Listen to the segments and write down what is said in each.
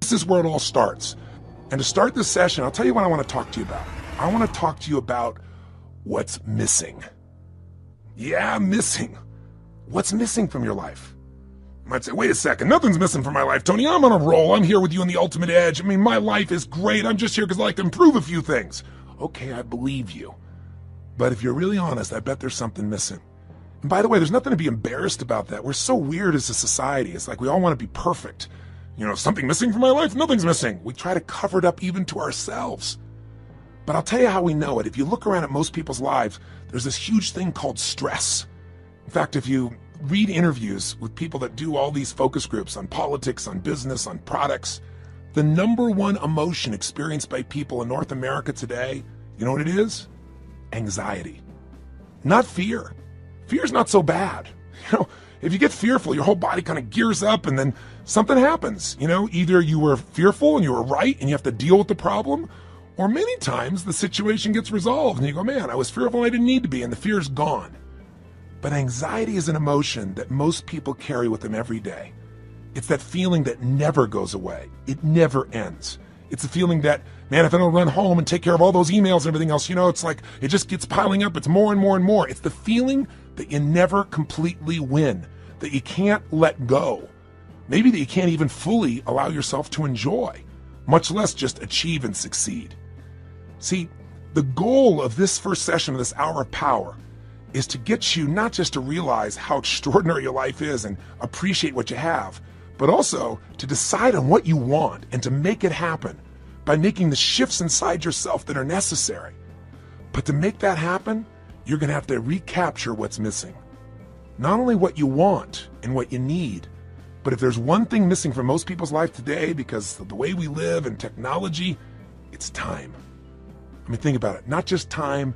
This is where it all starts. And to start this session, I'll tell you what I want to talk to you about. I want to talk to you about what's missing. Yeah, missing. What's missing from your life? You might say, wait a second, nothing's missing from my life, Tony. I'm on a roll. I'm here with you on the ultimate edge. I mean, my life is great. I'm just here because I like to improve a few things. Okay, I believe you. But if you're really honest, I bet there's something missing. And by the way, there's nothing to be embarrassed about that. We're so weird as a society. It's like we all want to be perfect. You know, something missing from my life? Nothing's missing. We try to cover it up even to ourselves. But I'll tell you how we know it. If you look around at most people's lives, there's this huge thing called stress. In fact, if you read interviews with people that do all these focus groups on politics, on business, on products, the number one emotion experienced by people in North America today, you know what it is? Anxiety. Not fear. Fear's not so bad. You know, if you get fearful, your whole body kind of gears up and then something happens. You know, either you were fearful and you were right and you have to deal with the problem, or many times the situation gets resolved and you go, man, I was fearful and I didn't need to be, and the fear's gone. But anxiety is an emotion that most people carry with them every day. It's that feeling that never goes away. It never ends. It's a feeling that, man, if I don't run home and take care of all those emails and everything else, you know, it's like it just gets piling up. It's more and more and more. It's the feeling that you never completely win, that you can't let go. Maybe that you can't even fully allow yourself to enjoy, much less just achieve and succeed. See, the goal of this first session of this hour of power is to get you not just to realize how extraordinary your life is and appreciate what you have, but also to decide on what you want and to make it happen by making the shifts inside yourself that are necessary. But to make that happen, you're going to have to recapture what's missing. Not only what you want and what you need, but if there's one thing missing from most people's life today because of the way we live and technology, it's time. I mean, think about it. Not just time,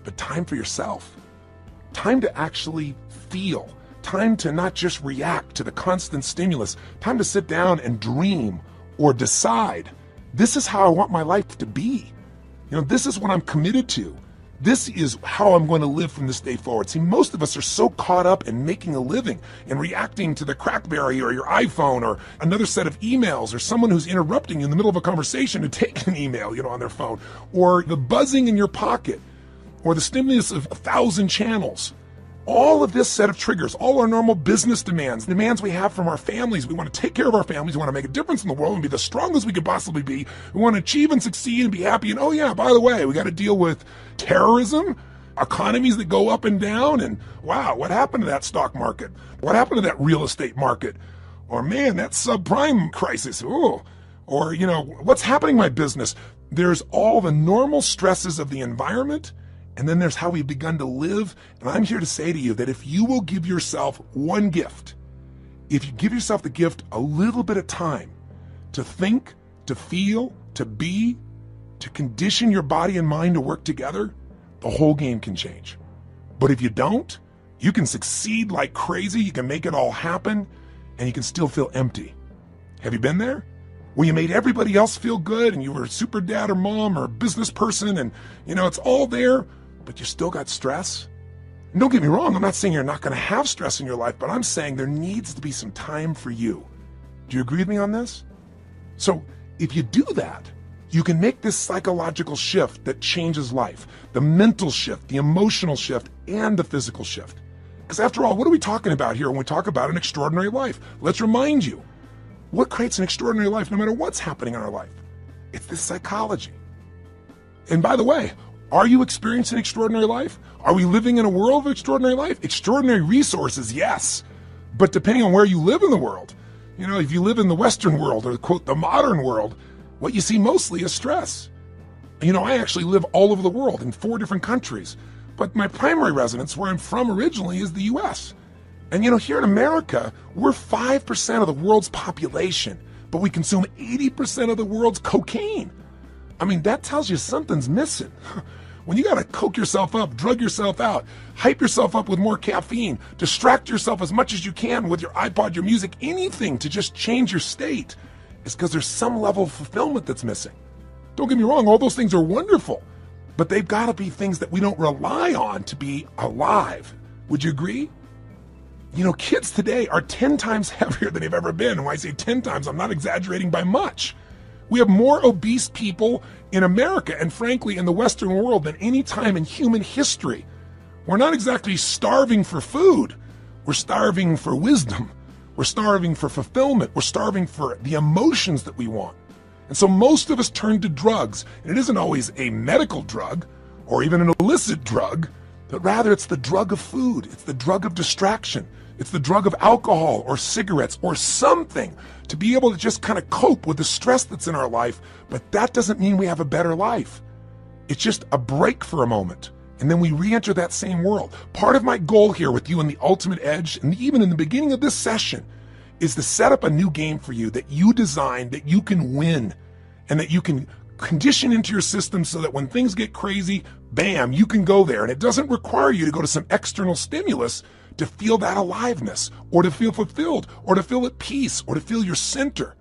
but time for yourself. Time to actually feel. Time to not just react to the constant stimulus. Time to sit down and dream or decide, this is how I want my life to be. You know, this is what I'm committed to. This is how I'm going to live from this day forward. See, most of us are so caught up in making a living and reacting to the crackberry or your iPhone or another set of emails or someone who's interrupting you in the middle of a conversation to take an email, you know, on their phone, or the buzzing in your pocket, or the stimulus of 1,000 channels. All of this set of triggers, all our normal business demands we have from our families. We want to take care of our families. We want to make a difference in the world and be the strongest we could possibly be. We want to achieve and succeed and be happy. And oh yeah, by the way, we got to deal with terrorism, economies that go up and down. And wow, what happened to that stock market? What happened to that real estate market? Or man, that subprime crisis. Ooh. Or, you know, what's happening in my business? There's all the normal stresses of the environment. And then there's how we've begun to live. And I'm here to say to you that if you will give yourself one gift, if you give yourself the gift a little bit of time to think, to feel, to be, to condition your body and mind to work together, the whole game can change. But if you don't, you can succeed like crazy, you can make it all happen, and you can still feel empty. Have you been there? Where you made everybody else feel good and you were a super dad or mom or a business person and, you know, it's all there, but you still got stress? And don't get me wrong, I'm not saying you're not going to have stress in your life, but I'm saying there needs to be some time for you. Do you agree with me on this? So if you do that, you can make this psychological shift that changes life, the mental shift, the emotional shift, and the physical shift. Because after all, what are we talking about here when we talk about an extraordinary life? Let's remind you, what creates an extraordinary life no matter what's happening in our life? It's this psychology. And by the way, are you experiencing extraordinary life? Are we living in a world of extraordinary life? Extraordinary resources, yes. But depending on where you live in the world, you know, if you live in the Western world or quote, the modern world, what you see mostly is stress. You know, I actually live all over the world in 4 different countries, but my primary residence where I'm from originally is the US. And you know, here in America, we're 5% of the world's population, but we consume 80% of the world's cocaine. I mean, that tells you something's missing. When you gotta coke yourself up, drug yourself out, hype yourself up with more caffeine, distract yourself as much as you can with your iPod, your music, anything to just change your state, it's because there's some level of fulfillment that's missing. Don't get me wrong, all those things are wonderful, but they've gotta be things that we don't rely on to be alive. Would you agree? Kids today are 10 times heavier than they've ever been. And when I say 10 times, I'm not exaggerating by much. We have more obese people in America and frankly in the Western world than any time in human history. We're not exactly starving for food. We're starving for wisdom. We're starving for fulfillment. We're starving for the emotions that we want. And so most of us turn to drugs. And it isn't always a medical drug or even an illicit drug, but rather it's the drug of food. It's the drug of distraction. It's the drug of alcohol or cigarettes or something to be able to just kind of cope with the stress that's in our life. But that doesn't mean we have a better life. It's just a break for a moment. And then we re-enter that same world. Part of my goal here with you in the Ultimate Edge, and even in the beginning of this session, is to set up a new game for you that you designed, that you can win, and that you can condition into your system so that when things get crazy, bam, you can go there. And it doesn't require you to go to some external stimulus to feel that aliveness, or to feel fulfilled, or to feel at peace, or to feel your center.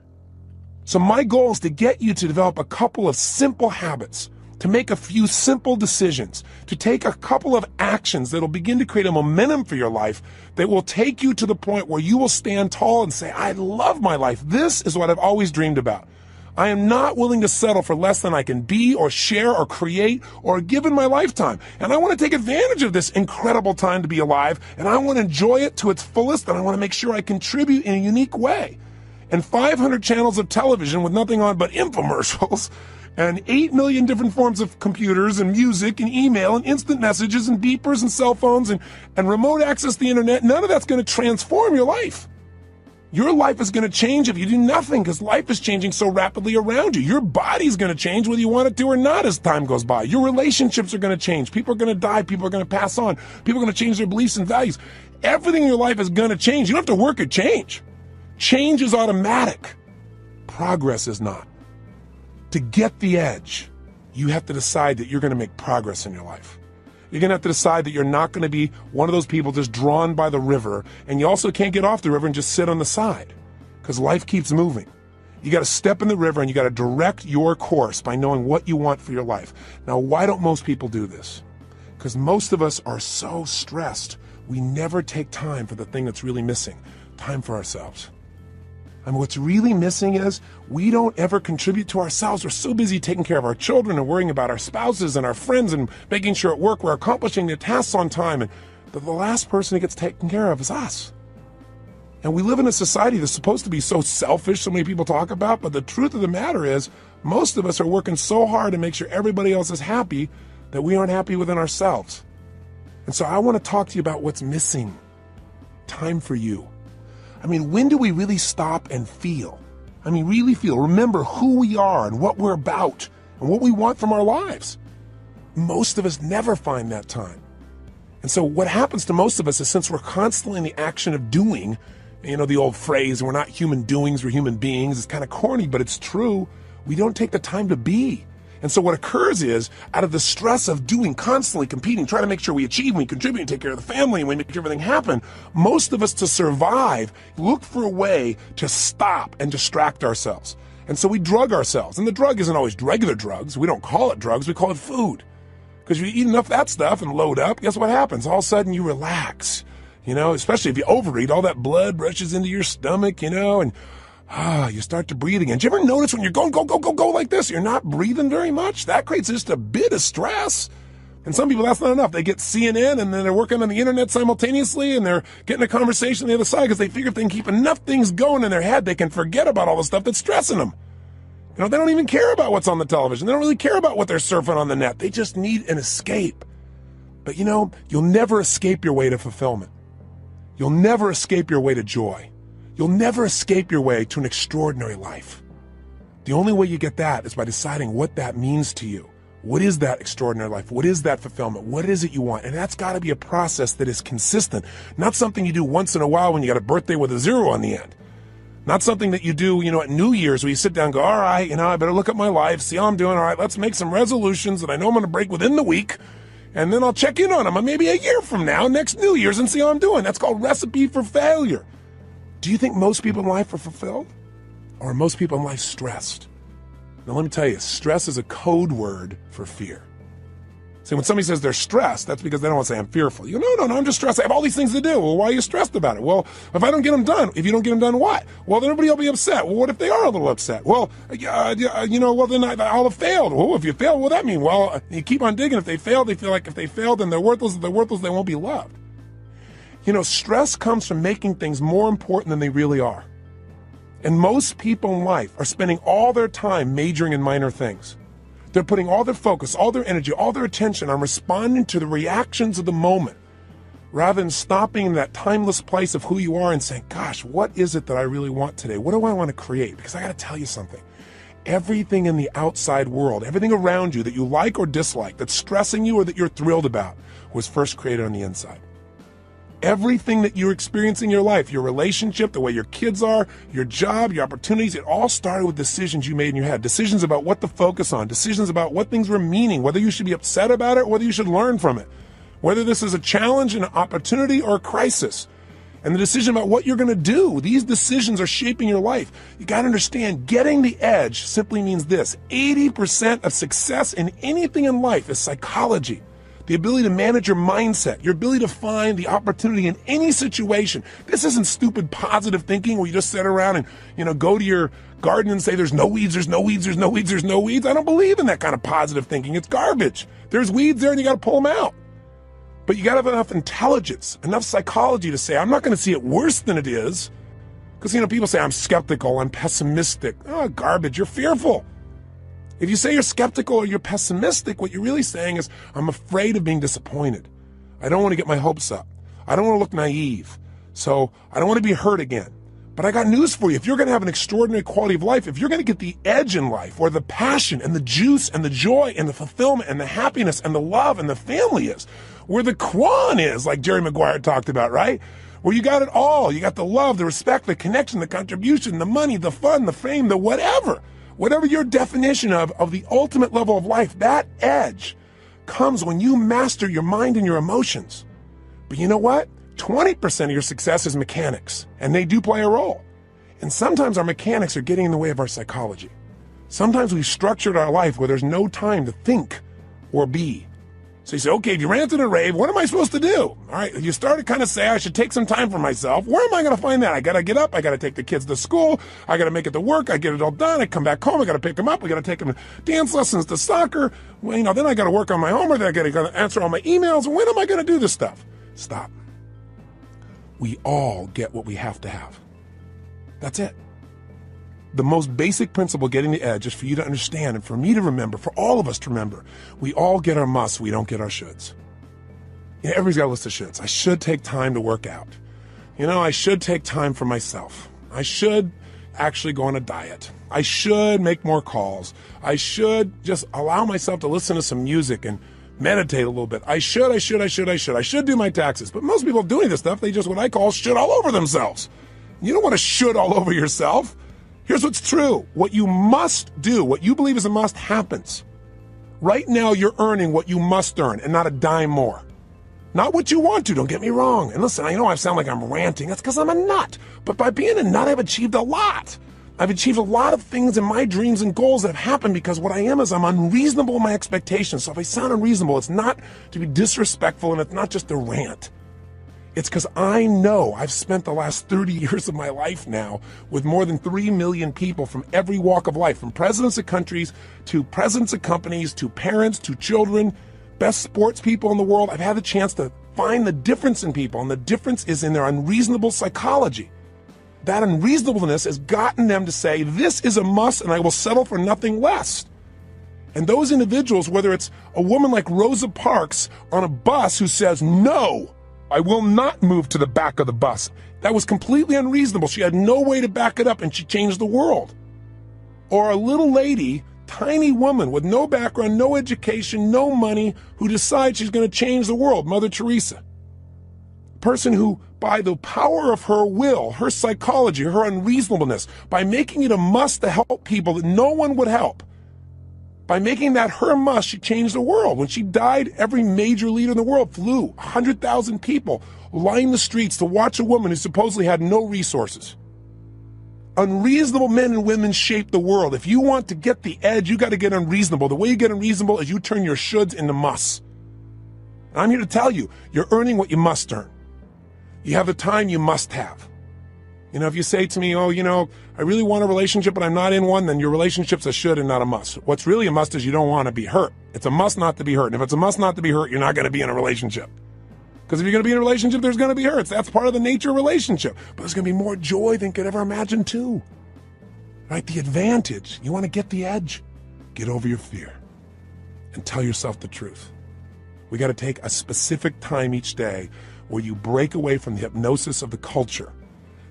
So my goal is to get you to develop a couple of simple habits, to make a few simple decisions, to take a couple of actions that'll begin to create a momentum for your life that will take you to the point where you will stand tall and say, I love my life. This is what I've always dreamed about. I am not willing to settle for less than I can be or share or create or give in my lifetime. And I want to take advantage of this incredible time to be alive, and I want to enjoy it to its fullest, and I want to make sure I contribute in a unique way. And 500 channels of television with nothing on but infomercials, and 8 million different forms of computers and music and email and instant messages and beepers and cell phones and remote access to the internet, none of that's going to transform your life. Your life is going to change if you do nothing, because life is changing so rapidly around you. Your body's going to change whether you want it to or not as time goes by. Your relationships are going to change. People are going to die. People are going to pass on. People are going to change their beliefs and values. Everything in your life is going to change. You don't have to work at change. Change is automatic. Progress is not. To get the edge, you have to decide that you're going to make progress in your life. You're going to have to decide that you're not going to be one of those people just drawn by the river, and you also can't get off the river and just sit on the side, because life keeps moving. You got to step in the river and you got to direct your course by knowing what you want for your life. Now, why don't most people do this? Because most of us are so stressed, we never take time for the thing that's really missing, time for ourselves. I mean, what's really missing is we don't ever contribute to ourselves. We're so busy taking care of our children and worrying about our spouses and our friends and making sure at work we're accomplishing the tasks on time. And the last person who gets taken care of is us. And we live in a society that's supposed to be so selfish, so many people talk about, but the truth of the matter is most of us are working so hard to make sure everybody else is happy that we aren't happy within ourselves. And so I want to talk to you about what's missing. Time for you. I mean, when do we really stop and feel? I mean, really feel, remember who we are and what we're about and what we want from our lives. Most of us never find that time. And so what happens to most of us is, since we're constantly in the action of doing, the old phrase, we're not human doings, we're human beings, it's kind of corny, but it's true. We don't take the time to be. And so what occurs is, out of the stress of doing, constantly competing, trying to make sure we achieve, we contribute, and take care of the family, and we make everything happen, most of us, to survive, look for a way to stop and distract ourselves. And so we drug ourselves. And the drug isn't always regular drugs. We don't call it drugs, we call it food. Because you eat enough of that stuff and load up, guess what happens? All of a sudden you relax. Especially if you overeat, all that blood rushes into your stomach, and you start to breathe again. Do you ever notice when you're going, go like this, you're not breathing very much? That creates just a bit of stress. And some people, that's not enough. They get CNN and then they're working on the internet simultaneously, and they're getting a conversation on the other side because they figure if they can keep enough things going in their head, they can forget about all the stuff that's stressing them. They don't even care about what's on the television. They don't really care about what they're surfing on the net. They just need an escape. But you'll never escape your way to fulfillment. You'll never escape your way to joy. You'll never escape your way to an extraordinary life. The only way you get that is by deciding what that means to you. What is that extraordinary life? What is that fulfillment? What is it you want? And that's got to be a process that is consistent, not something you do once in a while when you got a birthday with a 0 on the end. Not something that you do, at New Year's, where you sit down and go, all right, I better look at my life, see how I'm doing. All right, let's make some resolutions that I know I'm going to break within the week. And then I'll check in on them maybe a year from now, next New Year's, and see how I'm doing. That's called recipe for failure. Do you think most people in life are fulfilled? Or are most people in life stressed? Now let me tell you, stress is a code word for fear. See, when somebody says they're stressed, that's because they don't want to say I'm fearful. You go, no, I'm just stressed. I have all these things to do. Well, why are you stressed about it? Well, if I don't get them done, if you don't get them done, what? Well, then everybody will be upset. Well, what if they are a little upset? Well, well, then I'll have failed. Well, if you fail, what does that mean? Well, you keep on digging. If they fail, they feel like if they failed, then they're worthless. If they're worthless, they won't be loved. Stress comes from making things more important than they really are. And most people in life are spending all their time majoring in minor things. They're putting all their focus, all their energy, all their attention on responding to the reactions of the moment, rather than stopping in that timeless place of who you are and saying, gosh, what is it that I really want today? What do I want to create? Because I got to tell you something. Everything in the outside world, everything around you that you like or dislike, that's stressing you or that you're thrilled about, was first created on the inside. Everything that you're experiencing in your life, your relationship, the way your kids are, your job, your opportunities, it all started with decisions you made in your head. Decisions about what to focus on, decisions about what things were meaning, whether you should be upset about it or whether you should learn from it, whether this is a challenge, an opportunity, or a crisis. And the decision about what you're going to do, these decisions are shaping your life. You got to understand, getting the edge simply means this: 80% of success in anything in life is psychology. The ability to manage your mindset, your ability to find the opportunity in any situation. This isn't stupid positive thinking where you just sit around and, go to your garden and say, there's no weeds, there's no weeds, there's no weeds, there's no weeds. I don't believe in that kind of positive thinking. It's garbage. There's weeds there and you got to pull them out. But you got to have enough intelligence, enough psychology to say, I'm not going to see it worse than it is. Because, people say, I'm skeptical, I'm pessimistic. Oh, garbage, you're fearful. If you say you're skeptical or you're pessimistic, what you're really saying is, I'm afraid of being disappointed. I don't want to get my hopes up. I don't want to look naive. So I don't want to be hurt again. But I got news for you. If you're going to have an extraordinary quality of life, if you're going to get the edge in life, where the passion and the juice and the joy and the fulfillment and the happiness and the love and the family is, where the Quan is, like Jerry Maguire talked about, right? Where you got it all. You got the love, the respect, the connection, the contribution, the money, the fun, the fame, the whatever. Whatever your definition of the ultimate level of life, that edge comes when you master your mind and your emotions. But you know what? 20% of your success is mechanics, and they do play a role. And sometimes our mechanics are getting in the way of our psychology. Sometimes we've structured our life where there's no time to think or be. So you say, okay, if you ranted and rave, what am I supposed to do? All right, you start to kind of say, I should take some time for myself. Where am I going to find that? I got to get up. I got to take the kids to school. I got to make it to work. I get it all done. I come back home. I got to pick them up. I got to take them to dance lessons, to soccer. Well, then I got to work on my homework. Then I got to answer all my emails. When am I going to do this stuff? Stop. We all get what we have to have. That's it. The most basic principle getting the edge is for you to understand and for me to remember, for all of us to remember, we all get our musts, we don't get our shoulds. Everybody's got a list of shoulds. I should take time to work out. I should take time for myself. I should actually go on a diet. I should make more calls. I should just allow myself to listen to some music and meditate a little bit. I should do my taxes. But most people doing this stuff, they just what I call should all over themselves. You don't want to should all over yourself. Here's what's true. What you must do, what you believe is a must, happens. Right now, you're earning what you must earn and not a dime more. Not what you want to, don't get me wrong. And listen, I know I sound like I'm ranting. That's because I'm a nut. But by being a nut, I've achieved a lot. I've achieved a lot of things in my dreams and goals that have happened because what I am is I'm unreasonable in my expectations. So if I sound unreasonable, it's not to be disrespectful and it's not just a rant. It's because I know I've spent the last 30 years of my life now with more than 3 million people from every walk of life, from presidents of countries to presidents of companies to parents to children, best sports people in the world. I've had the chance to find the difference in people, and the difference is in their unreasonable psychology. That unreasonableness has gotten them to say, this is a must and I will settle for nothing less. And those individuals, whether it's a woman like Rosa Parks on a bus who says, no, I will not move to the back of the bus. That was completely unreasonable. She had no way to back it up, and she changed the world. Or a little lady, tiny woman with no background, no education, no money, who decides she's going to change the world, Mother Teresa. A person who, by the power of her will, her psychology, her unreasonableness, by making it a must to help people that no one would help, by making that her must, she changed the world. When she died, every major leader in the world flew. 100,000 people lined the streets to watch a woman who supposedly had no resources. Unreasonable men and women shape the world. If you want to get the edge, you got to get unreasonable. The way you get unreasonable is you turn your shoulds into musts. And I'm here to tell you, you're earning what you must earn. You have the time you must have. If you say to me, I really want a relationship, but I'm not in one, then your relationship's a should and not a must. What's really a must is you don't want to be hurt. It's a must not to be hurt. And if it's a must not to be hurt, you're not going to be in a relationship. Because if you're going to be in a relationship, there's going to be hurts. That's part of the nature of a relationship. But there's going to be more joy than you could ever imagine too. Right? The advantage. You want to get the edge. Get over your fear and tell yourself the truth. We got to take a specific time each day where you break away from the hypnosis of the culture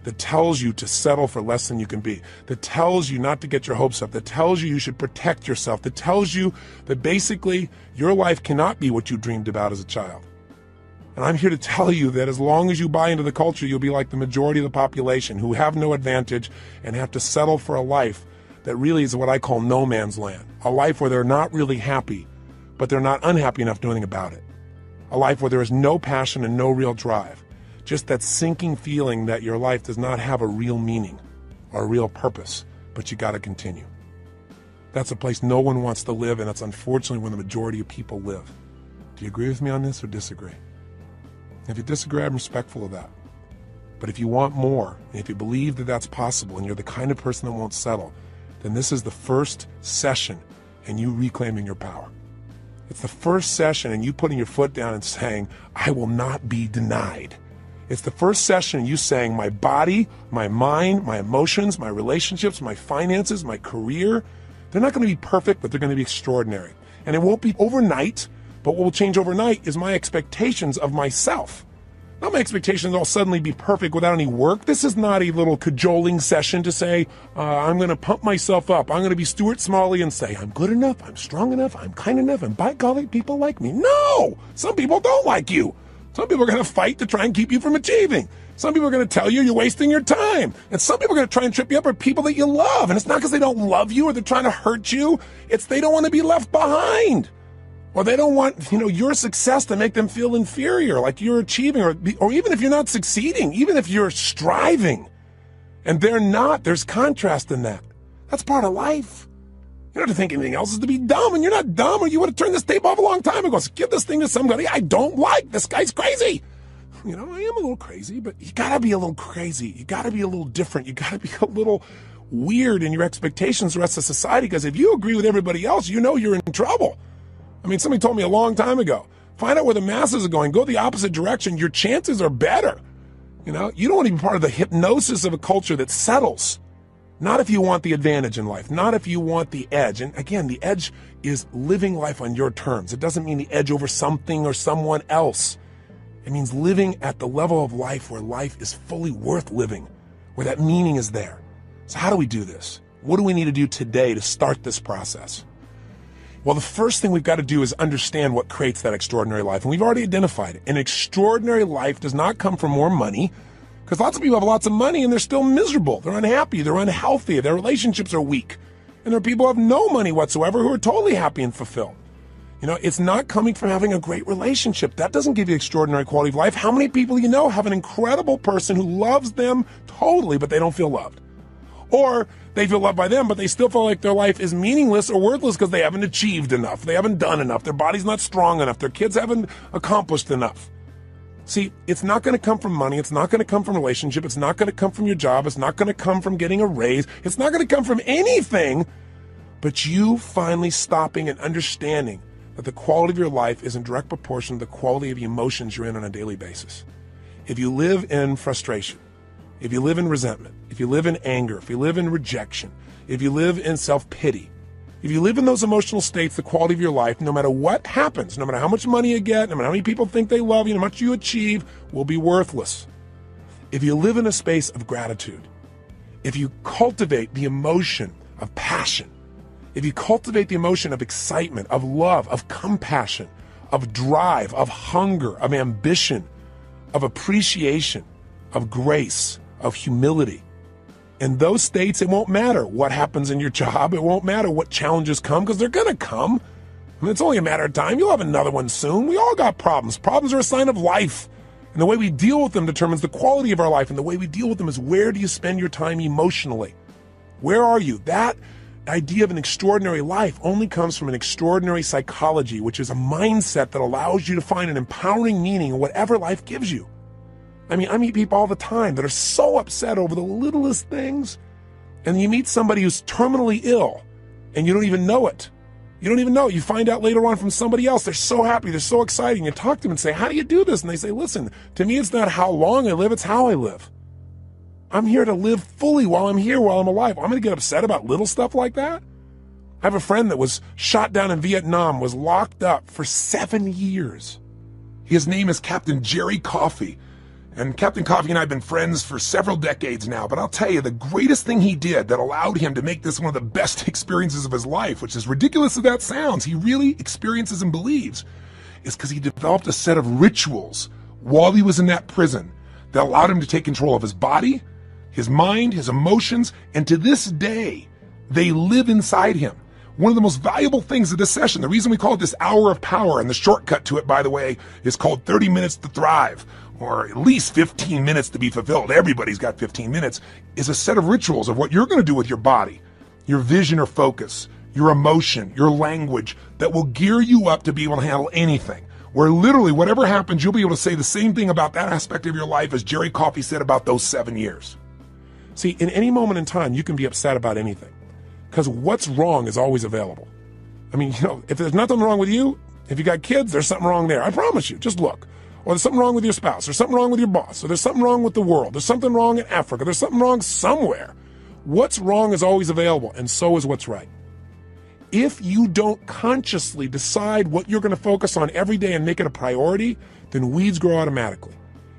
that tells you to settle for less than you can be, that tells you not to get your hopes up, that tells you should protect yourself, that tells you that basically your life cannot be what you dreamed about as a child. And I'm here to tell you that as long as you buy into the culture, you'll be like the majority of the population who have no advantage and have to settle for a life that really is what I call no man's land. A life where they're not really happy, but they're not unhappy enough to do anything about it. A life where there is no passion and no real drive. Just that sinking feeling that your life does not have a real meaning or a real purpose, but you got to continue. That's a place no one wants to live, and that's unfortunately where the majority of people live. Do you agree with me on this or disagree? If you disagree, I'm respectful of that. But if you want more, and if you believe that that's possible, and you're the kind of person that won't settle, then this is the first session in you reclaiming your power. It's the first session in you putting your foot down and saying, I will not be denied. It's the first session in you saying, my body, my mind, my emotions, my relationships, my finances, my career, they're not going to be perfect, but they're going to be extraordinary. And it won't be overnight, but what will change overnight is my expectations of myself. Not my expectations will suddenly be perfect without any work. This is not a little cajoling session to say, I'm going to pump myself up. I'm going to be Stuart Smalley and say, I'm good enough, I'm strong enough, I'm kind enough, and by golly, people like me. No! Some people don't like you. Some people are going to fight to try and keep you from achieving. Some people are going to tell you you're wasting your time. And some people are going to try and trip you up are people that you love. And it's not because they don't love you or they're trying to hurt you. It's they don't want to be left behind. Or they don't want, your success to make them feel inferior, like you're achieving, or even if you're not succeeding, even if you're striving. And they're not. There's contrast in that. That's part of life. You don't have to think anything else is to be dumb, and you're not dumb, or you would have turned this tape off a long time ago. So give this thing to somebody I don't like. This guy's crazy. I am a little crazy, but you gotta be a little crazy. You gotta be a little different. You gotta be a little weird in your expectations of the rest of society, because if you agree with everybody else, you're in trouble. Somebody told me a long time ago, find out where the masses are going, go the opposite direction, your chances are better. You don't want to be part of the hypnosis of a culture that settles. Not if you want the advantage in life, not if you want the edge. And again, the edge is living life on your terms. It doesn't mean the edge over something or someone else. It means living at the level of life where life is fully worth living, where that meaning is there. So how do we do this? What do we need to do today to start this process? Well, the first thing we've got to do is understand what creates that extraordinary life. And we've already identified it. An extraordinary life does not come from more money, because lots of people have lots of money and they're still miserable. They're unhappy. They're unhealthy. Their relationships are weak. And there are people who have no money whatsoever who are totally happy and fulfilled. It's not coming from having a great relationship. That doesn't give you extraordinary quality of life. How many people have an incredible person who loves them totally, but they don't feel loved? Or they feel loved by them, but they still feel like their life is meaningless or worthless because they haven't achieved enough. They haven't done enough. Their body's not strong enough. Their kids haven't accomplished enough. See, it's not going to come from money. It's not going to come from relationship. It's not going to come from your job. It's not going to come from getting a raise. It's not going to come from anything but you finally stopping and understanding that the quality of your life is in direct proportion to the quality of the emotions you're in on a daily basis. If you live in frustration, if you live in resentment, if you live in anger, if you live in rejection, if you live in self-pity, if you live in those emotional states, the quality of your life, no matter what happens, no matter how much money you get, no matter how many people think they love you, no matter how much you achieve, will be worthless. If you live in a space of gratitude, if you cultivate the emotion of passion, if you cultivate the emotion of excitement, of love, of compassion, of drive, of hunger, of ambition, of appreciation, of grace, of humility, in those states, it won't matter what happens in your job. It won't matter what challenges come, because they're going to come. It's only a matter of time. You'll have another one soon. We all got problems. Problems are a sign of life. And the way we deal with them determines the quality of our life. And the way we deal with them is, where do you spend your time emotionally? Where are you? That idea of an extraordinary life only comes from an extraordinary psychology, which is a mindset that allows you to find an empowering meaning in whatever life gives you. I mean, I meet people all the time that are so upset over the littlest things, and you meet somebody who's terminally ill, and you don't even know it. You don't even know it. You find out later on from somebody else. They're so happy. They're so excited. And you talk to them and say, how do you do this? And they say, listen, to me, it's not how long I live. It's how I live. I'm here to live fully while I'm here, while I'm alive. I'm going to get upset about little stuff like that? I have a friend that was shot down in Vietnam, was locked up for 7 years. His name is Captain Jerry Coffey. And Captain Coffey and I have been friends for several decades now, but I'll tell you, the greatest thing he did that allowed him to make this one of the best experiences of his life, which is ridiculous as that sounds, he really experiences and believes, is because he developed a set of rituals while he was in that prison that allowed him to take control of his body, his mind, his emotions, and to this day, they live inside him. One of the most valuable things of this session, the reason we call it this hour of power, and the shortcut to it, by the way, is called 30 minutes to thrive, or at least 15 minutes to be fulfilled. Everybody's got 15 minutes, is a set of rituals of what you're going to do with your body, your vision or focus, your emotion, your language, that will gear you up to be able to handle anything. Where literally whatever happens, you'll be able to say the same thing about that aspect of your life as Jerry Coffey said about those 7 years. See, in any moment in time, you can be upset about anything, because what's wrong is always available. I mean, if there's nothing wrong with you, if you got kids, there's something wrong there. I promise you, just look. Or there's something wrong with your spouse, or something wrong with your boss, or there's something wrong with the world, there's something wrong in Africa, there's something wrong somewhere. What's wrong is always available, and so is what's right. If you don't consciously decide what you're going to focus on every day and make it a priority, then weeds grow automatically.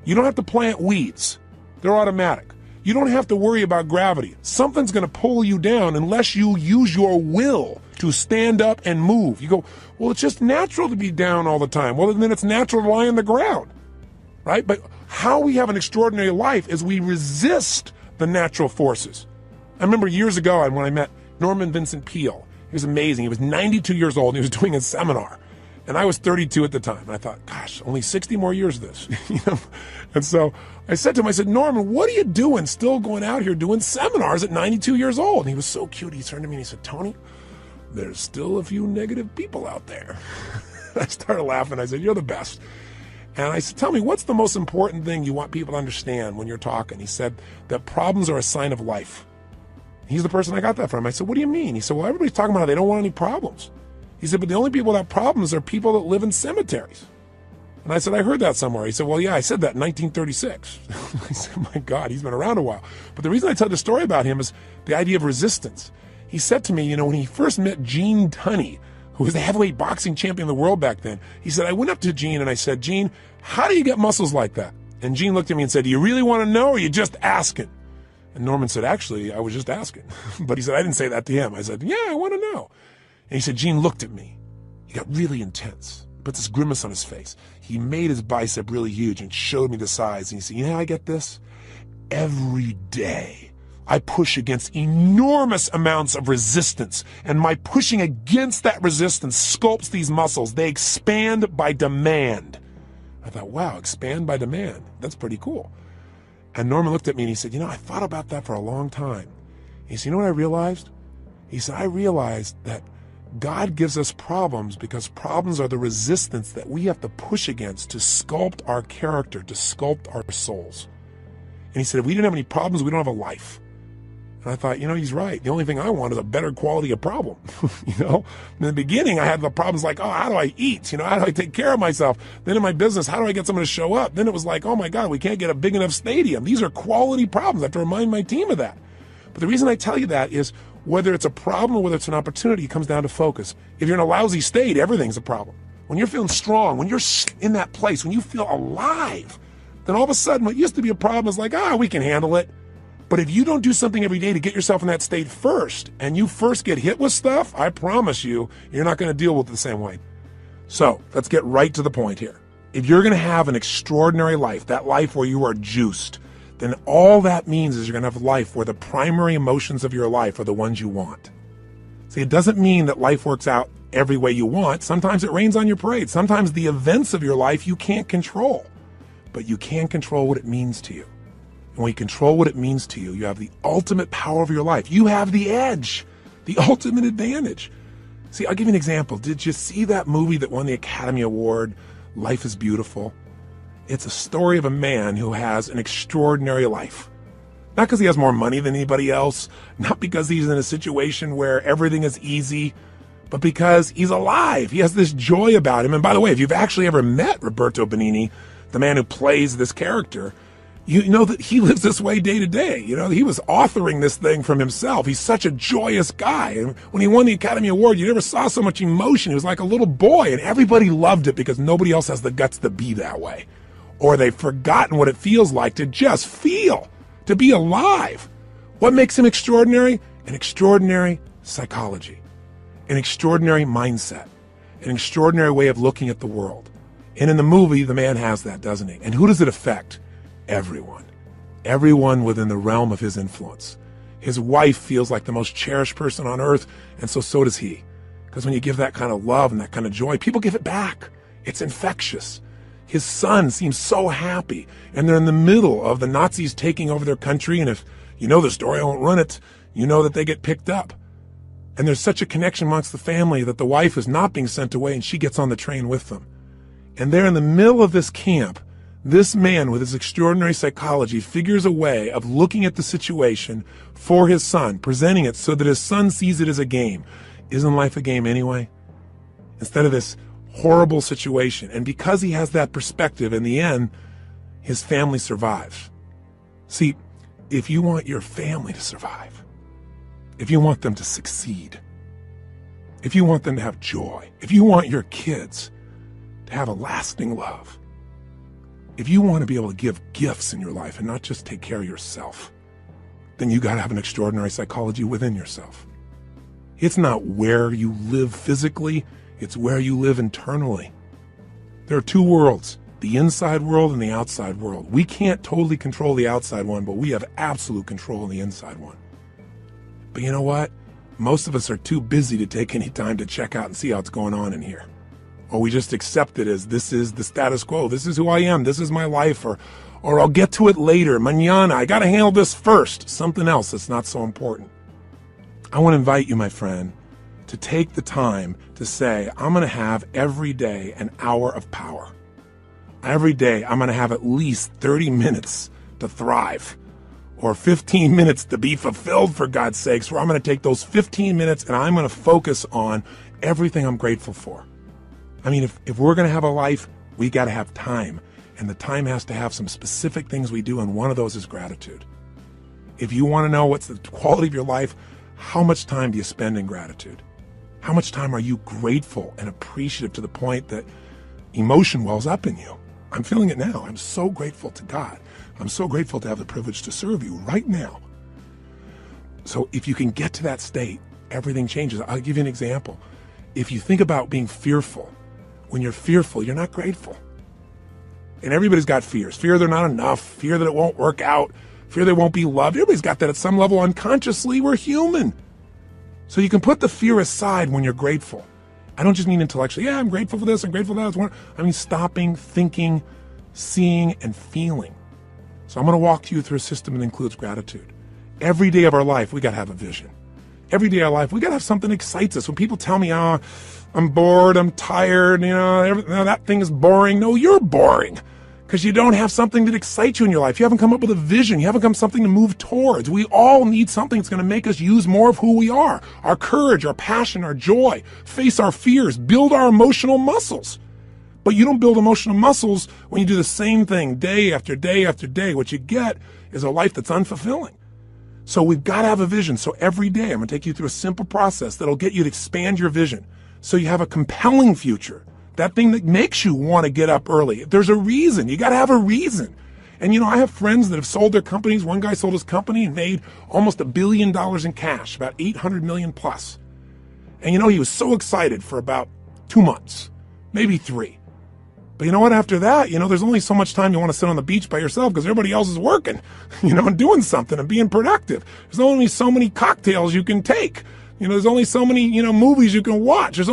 You don't have to plant weeds. They're automatic. You don't have to worry about gravity. Something's going to pull you down unless you use your will to stand up and move. You go, well, it's just natural to be down all the time. Well, then it's natural to lie on the ground, right? But how we have an extraordinary life is we resist the natural forces. I remember years ago when I met Norman Vincent Peale. He was amazing. He was 92 years old, and he was doing a seminar. And I was 32 at the time. And I thought, gosh, only 60 more years of this. And so I said to him, I said, Norman, what are you doing still going out here doing seminars at 92 years old? And he was so cute. He turned to me and he said, Tony, there's still a few negative people out there. I started laughing. I said, you're the best. And I said, tell me, what's the most important thing you want people to understand when you're talking? He said that problems are a sign of life. He's the person I got that from. I said, what do you mean? He said, well, everybody's talking about how they don't want any problems. He said, but the only people that have problems are people that live in cemeteries. And I said, I heard that somewhere. He said, well, yeah, I said that in 1936. I said, my God, he's been around a while. But the reason I tell the story about him is the idea of resistance. He said to me, when he first met Gene Tunney, who was the heavyweight boxing champion of the world back then, he said, I went up to Gene and I said, Gene, how do you get muscles like that? And Gene looked at me and said, do you really want to know, or are you just asking? And Norman said, actually, I was just asking. But he said, I didn't say that to him. I said, yeah, I want to know. And he said, Gene looked at me. He got really intense, put this grimace on his face. He made his bicep really huge and showed me the size. And he said, you know how I get this? Every day I push against enormous amounts of resistance. And my pushing against that resistance sculpts these muscles. They expand by demand. I thought, wow, expand by demand. That's pretty cool. And Norman looked at me and he said, I thought about that for a long time. He said, you know what I realized? He said, I realized that God gives us problems because problems are the resistance that we have to push against to sculpt our character, to sculpt our souls. And he said, if we didn't have any problems, we don't have a life. And I thought, he's right. The only thing I want is a better quality of problem. In the beginning, I had the problems like, how do I eat? How do I take care of myself? Then in my business, how do I get someone to show up? Then it was like, oh my God, we can't get a big enough stadium. These are quality problems. I have to remind my team of that. But the reason I tell you that is whether it's a problem or whether it's an opportunity, it comes down to focus. If you're in a lousy state, everything's a problem. When you're feeling strong, when you're in that place, when you feel alive, then all of a sudden what used to be a problem is like, we can handle it. But if you don't do something every day to get yourself in that state first, and you first get hit with stuff, I promise you, you're not going to deal with it the same way. So let's get right to the point here. If you're going to have an extraordinary life, that life where you are juiced, then all that means is you're going to have a life where the primary emotions of your life are the ones you want. See, it doesn't mean that life works out every way you want. Sometimes it rains on your parade. Sometimes the events of your life you can't control, but you can control what it means to you. And when you control what it means to you, you have the ultimate power of your life. You have the edge. The ultimate advantage. See, I'll give you an example. Did you see that movie that won the Academy Award, Life is Beautiful? It's a story of a man who has an extraordinary life. Not because he has more money than anybody else, not because he's in a situation where everything is easy, but because he's alive. He has this joy about him. And by the way, if you've actually ever met Roberto Benigni, the man who plays this character, you know that he lives this way day to day. You know, he was authoring this thing from himself. He's such a joyous guy. And when he won the Academy Award, you never saw so much emotion. He was like a little boy, and everybody loved it because nobody else has the guts to be that way. Or they've forgotten what it feels like to just feel, to be alive. What makes him extraordinary? An extraordinary psychology, an extraordinary mindset, an extraordinary way of looking at the world. And in the movie, the man has that, doesn't he? And who does it affect? Everyone. Everyone within the realm of his influence. His wife feels like the most cherished person on earth, and so does he. Because when you give that kind of love and that kind of joy, people give it back. It's infectious. His son seems so happy, and they're in the middle of the Nazis taking over their country, and if you know the story, I won't run it, you know that they get picked up. And there's such a connection amongst the family that the wife is not being sent away, and she gets on the train with them. And they're in the middle of this camp. This man with his extraordinary psychology figures a way of looking at the situation for his son, presenting it so that his son sees it as a game. Isn't life a game anyway? Instead of this horrible situation. And because he has that perspective, in the end, his family survives. See, if you want your family to survive, if you want them to succeed, if you want them to have joy, if you want your kids to have a lasting love, if you want to be able to give gifts in your life and not just take care of yourself, then you got to have an extraordinary psychology within yourself. It's not where you live physically, it's where you live internally. There are two worlds, the inside world and the outside world. We can't totally control the outside one, but we have absolute control in the inside one. But you know what? Most of us are too busy to take any time to check out and see how it's going on in here. Or we just accept it as this is the status quo. This is who I am. This is my life. Or I'll get to it later. Mañana. I got to handle this first. Something else that's not so important. I want to invite you, my friend, to take the time to say, I'm going to have every day an hour of power. Every day, I'm going to have at least 30 minutes to thrive. Or 15 minutes to be fulfilled, for God's sakes, where I'm going to take those 15 minutes and I'm going to focus on everything I'm grateful for. I mean, if we're going to have a life, we got to have time. And the time has to have some specific things we do, and one of those is gratitude. If you want to know what's the quality of your life, how much time do you spend in gratitude? How much time are you grateful and appreciative to the point that emotion wells up in you? I'm feeling it now. I'm so grateful to God. I'm so grateful to have the privilege to serve you right now. So if you can get to that state, everything changes. I'll give you an example. If you think about being fearful, when you're fearful, you're not grateful. And everybody's got fears. Fear they're not enough, fear that it won't work out, fear they won't be loved. Everybody's got that at some level unconsciously. We're human. So you can put the fear aside when you're grateful. I don't just mean intellectually, yeah, I'm grateful for this, I'm grateful for that. I mean stopping, thinking, seeing, and feeling. So I'm going to walk you through a system that includes gratitude. Every day of our life, we got to have a vision. Every day of our life, we got to have something that excites us. When people tell me, oh, I'm bored, I'm tired, that thing is boring. No, you're boring because you don't have something that excites you in your life. You haven't come up with a vision. You haven't come something to move towards. We all need something that's going to make us use more of who we are, our courage, our passion, our joy, face our fears, build our emotional muscles. But you don't build emotional muscles when you do the same thing day after day after day. What you get is a life that's unfulfilling. So we've got to have a vision. So every day I'm going to take you through a simple process that'll get you to expand your vision so you have a compelling future, that thing that makes you want to get up early. There's a reason. You got to have a reason. And I have friends that have sold their companies. One guy sold his company and made almost $1 billion in cash, about 800 million plus. And he was so excited for about 2 months, maybe 3. But you know what? After that, there's only so much time you want to sit on the beach by yourself because everybody else is working, and doing something and being productive. There's only so many cocktails you can take. There's only so many, movies you can watch. There's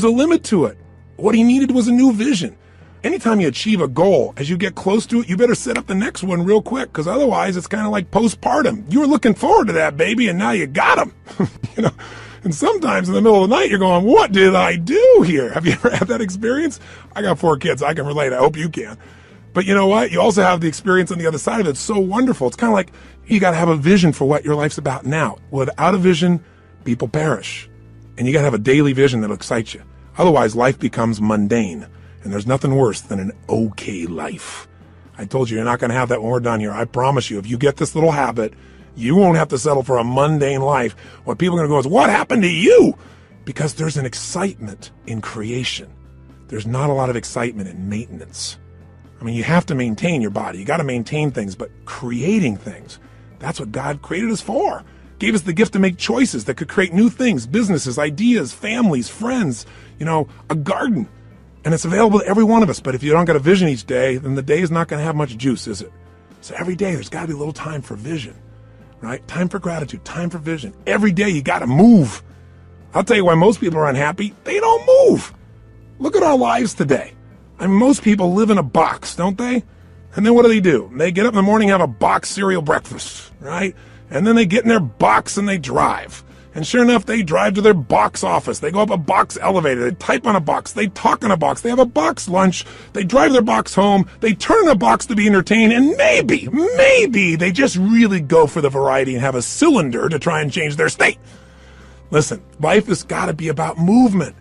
a limit to it. What he needed was a new vision. anytime you achieve a goal, as you get close to it, you better set up the next one real quick, because otherwise it's kind of like postpartum. You were looking forward to that baby, and now you got him. And sometimes in the middle of the night, you're going, what did I do here? Have you ever had that experience? I got 4 kids. I can relate. I hope you can. But you know what? You also have the experience on the other side of it. It's so wonderful. It's kind of like you got to have a vision for what your life's about now. Without a vision, people perish. And you got to have a daily vision that'll excite you. Otherwise, life becomes mundane. And there's nothing worse than an okay life. I told you, you're not going to have that when we're done here. I promise you, if you get this little habit, you won't have to settle for a mundane life. What people are going to go is, what happened to you? Because there's an excitement in creation. There's not a lot of excitement in maintenance. I mean, you have to maintain your body. You got to maintain things, but creating things, that's what God created us for. Gave us the gift to make choices that could create new things, businesses, ideas, families, friends, a garden. And it's available to every one of us. But if you don't got a vision each day, then the day is not going to have much juice, is it? So every day there's got to be a little time for vision. Right? Time for gratitude, time for vision. Every day you got to move. I'll tell you why most people are unhappy. They don't move. Look at our lives today. Most people live in a box, don't they? And then what do? They get up in the morning, have a box cereal breakfast, right? And then they get in their box and they drive. And sure enough, they drive to their box office. They go up a box elevator. They type on a box. They talk on a box. They have a box lunch. They drive their box home. They turn in a box to be entertained. And maybe they just really go for the variety and have a cylinder to try and change their state. Listen, life has got to be about movement.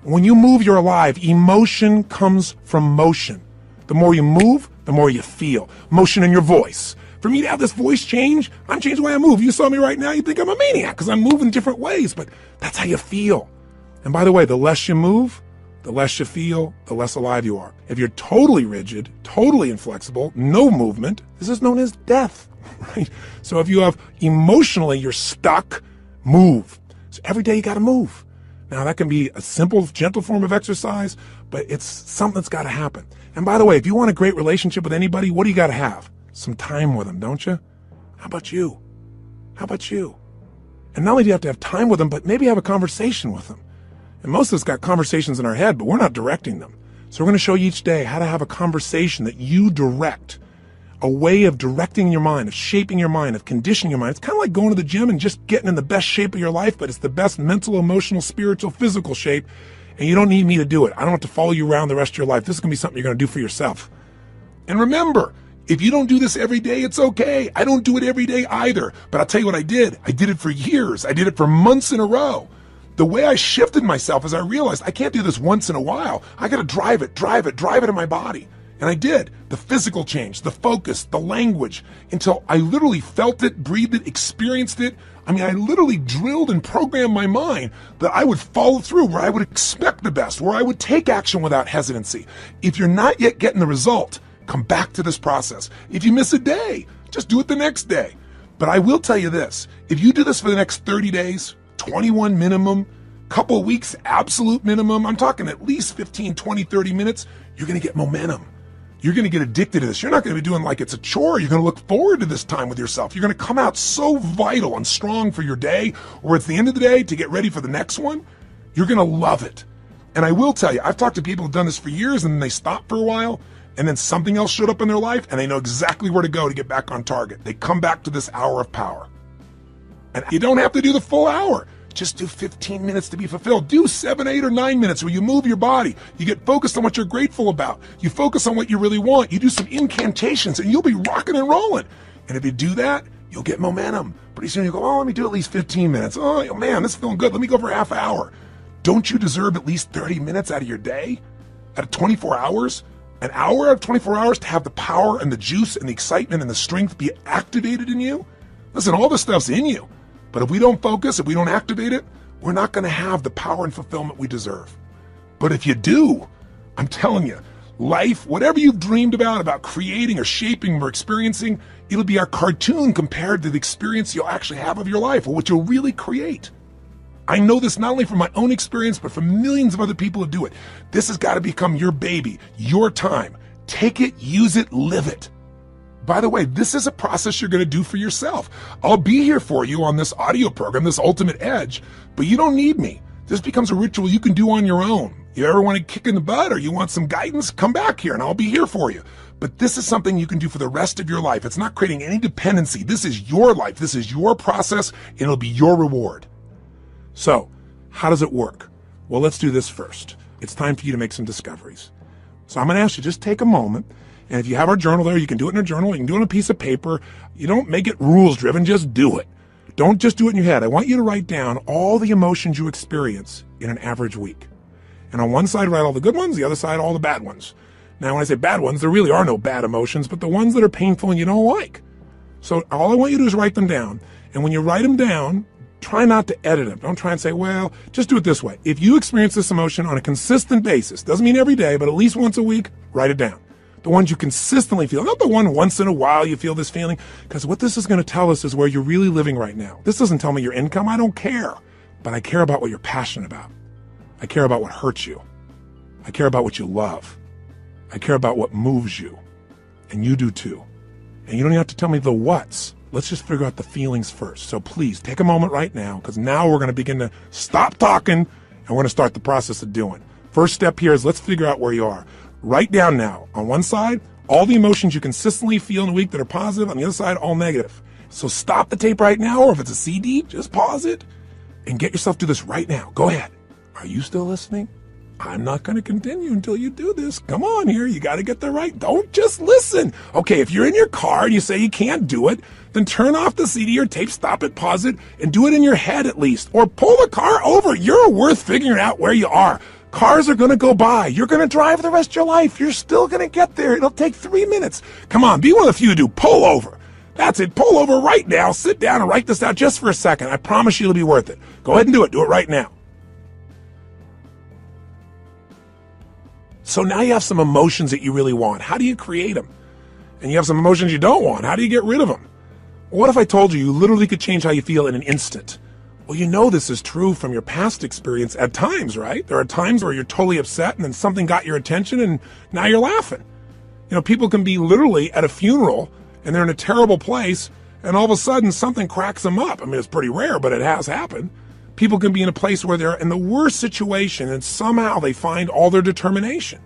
When you move, you're alive. Emotion comes from motion. The more you move, the more you feel. Motion in your voice. For me to have this voice change, I'm changing the way I move. You saw me right now, you think I'm a maniac because I'm moving different ways, but that's how you feel. And by the way, the less you move, the less you feel, the less alive you are. If you're totally rigid, totally inflexible, no movement, this is known as death, right? So if you have emotionally, you're stuck, move. So every day you got to move. Now that can be a simple, gentle form of exercise, but it's something that's got to happen. And by the way, if you want a great relationship with anybody, what do you got to have? Some time with them, don't you? How about you? How about you? And not only do you have to have time with them, but maybe have a conversation with them. And most of us got conversations in our head, but we're not directing them. So we're going to show you each day how to have a conversation that you direct, a way of directing your mind, of shaping your mind, of conditioning your mind. It's kind of like going to the gym and just getting in the best shape of your life, but it's the best mental, emotional, spiritual, physical shape. And you don't need me to do it. I don't have to follow you around the rest of your life. This is going to be something you're going to do for yourself. And remember, if you don't do this every day, it's okay. I don't do it every day either. But I'll tell you what I did. I did it for years. I did it for months in a row. The way I shifted myself is I realized I can't do this once in a while. I got to drive it in my body. And I did. The physical change, the focus, the language, until I literally felt it, breathed it, experienced it. I literally drilled and programmed my mind that I would follow through, where I would expect the best, where I would take action without hesitancy. If you're not yet getting the result, come back to this process. If you miss a day, just do it the next day. But I will tell you this, if you do this for the next 30 days, 21 minimum, couple of weeks, absolute minimum, I'm talking at least 15, 20, 30 minutes, you're going to get momentum. You're going to get addicted to this. You're not going to be doing like it's a chore. You're going to look forward to this time with yourself. You're going to come out so vital and strong for your day, or at the end of the day to get ready for the next one. You're going to love it. And I will tell you, I've talked to people who've done this for years and then they stopped for a while, and then something else showed up in their life and they know exactly where to go to get back on target. They come back to this hour of power. And you don't have to do the full hour. Just do 15 minutes to be fulfilled. Do 7, 8, or 9 minutes where you move your body. You get focused on what you're grateful about. You focus on what you really want. You do some incantations and you'll be rocking and rolling. And if you do that, you'll get momentum. Pretty soon you go, oh, let me do at least 15 minutes. Oh man, this is feeling good. Let me go for a half hour. Don't you deserve at least 30 minutes out of your day? Out of 24 hours? An hour out of 24 hours to have the power and the juice and the excitement and the strength be activated in you? Listen, all this stuff's in you. But if we don't focus, if we don't activate it, we're not going to have the power and fulfillment we deserve. But if you do, I'm telling you, life, whatever you've dreamed about creating or shaping or experiencing, it'll be a cartoon compared to the experience you'll actually have of your life, or what you'll really create. I know this not only from my own experience, but from millions of other people who do it. This has got to become your baby, your time. Take it, use it, live it. By the way, this is a process you're going to do for yourself. I'll be here for you on this audio program, this Ultimate Edge, but you don't need me. This becomes a ritual you can do on your own. You ever want to kick in the butt or you want some guidance, come back here and I'll be here for you. But this is something you can do for the rest of your life. It's not creating any dependency. This is your life. This is your process. And it'll be your reward. So how does it work? Well, let's do this first. It's time for you to make some discoveries. So I'm going to ask you, just take a moment. And if you have our journal there, you can do it in a journal. You can do it on a piece of paper. You don't make it rules driven. Just do it. Don't just do it in your head. I want you to write down all the emotions you experience in an average week. And on one side, write all the good ones, the other side, all the bad ones. Now, when I say bad ones, there really are no bad emotions, but the ones that are painful and you don't like. So all I want you to do is write them down. And when you write them down, try not to edit them. Don't try and say, well, just do it this way. If you experience this emotion on a consistent basis, doesn't mean every day, but at least once a week, write it down. The ones you consistently feel, not the one once in a while you feel this feeling, because what this is going to tell us is where you're really living right now. This doesn't tell me your income. I don't care. But I care about what you're passionate about. I care about what hurts you. I care about what you love. I care about what moves you. And you do too. And you don't even have to tell me the what's. Let's just figure out the feelings first. So please take a moment right now, because now we're going to begin to stop talking and we're going to start the process of doing. First step here is let's figure out where you are. Write down now, on one side, all the emotions you consistently feel in a week that are positive, on the other side, all negative. So stop the tape right now, or if it's a CD, just pause it and get yourself to this right now. Go ahead. Are you still listening? I'm not going to continue until you do this. Come on here. You got to get the right. Don't just listen. Okay, if you're in your car and you say you can't do it, then turn off the CD or tape, stop it, pause it, and do it in your head at least. Or pull the car over. You're worth figuring out where you are. Cars are going to go by. You're going to drive the rest of your life. You're still going to get there. It'll take 3 minutes. Come on, be one of the few to do. Pull over. That's it. Pull over right now. Sit down and write this out just for a second. I promise you it'll be worth it. Go ahead and do it. Do it right now. So now you have some emotions that you really want. How do you create them? And you have some emotions you don't want. How do you get rid of them? What if I told you literally could change how you feel in an instant? Well, you know this is true from your past experience at times, right? There are times where you're totally upset and then something got your attention and now you're laughing. You know, people can be literally at a funeral and they're in a terrible place and all of a sudden something cracks them up. I mean, it's pretty rare, but it has happened. People can be in a place where they're in the worst situation and somehow they find all their determination.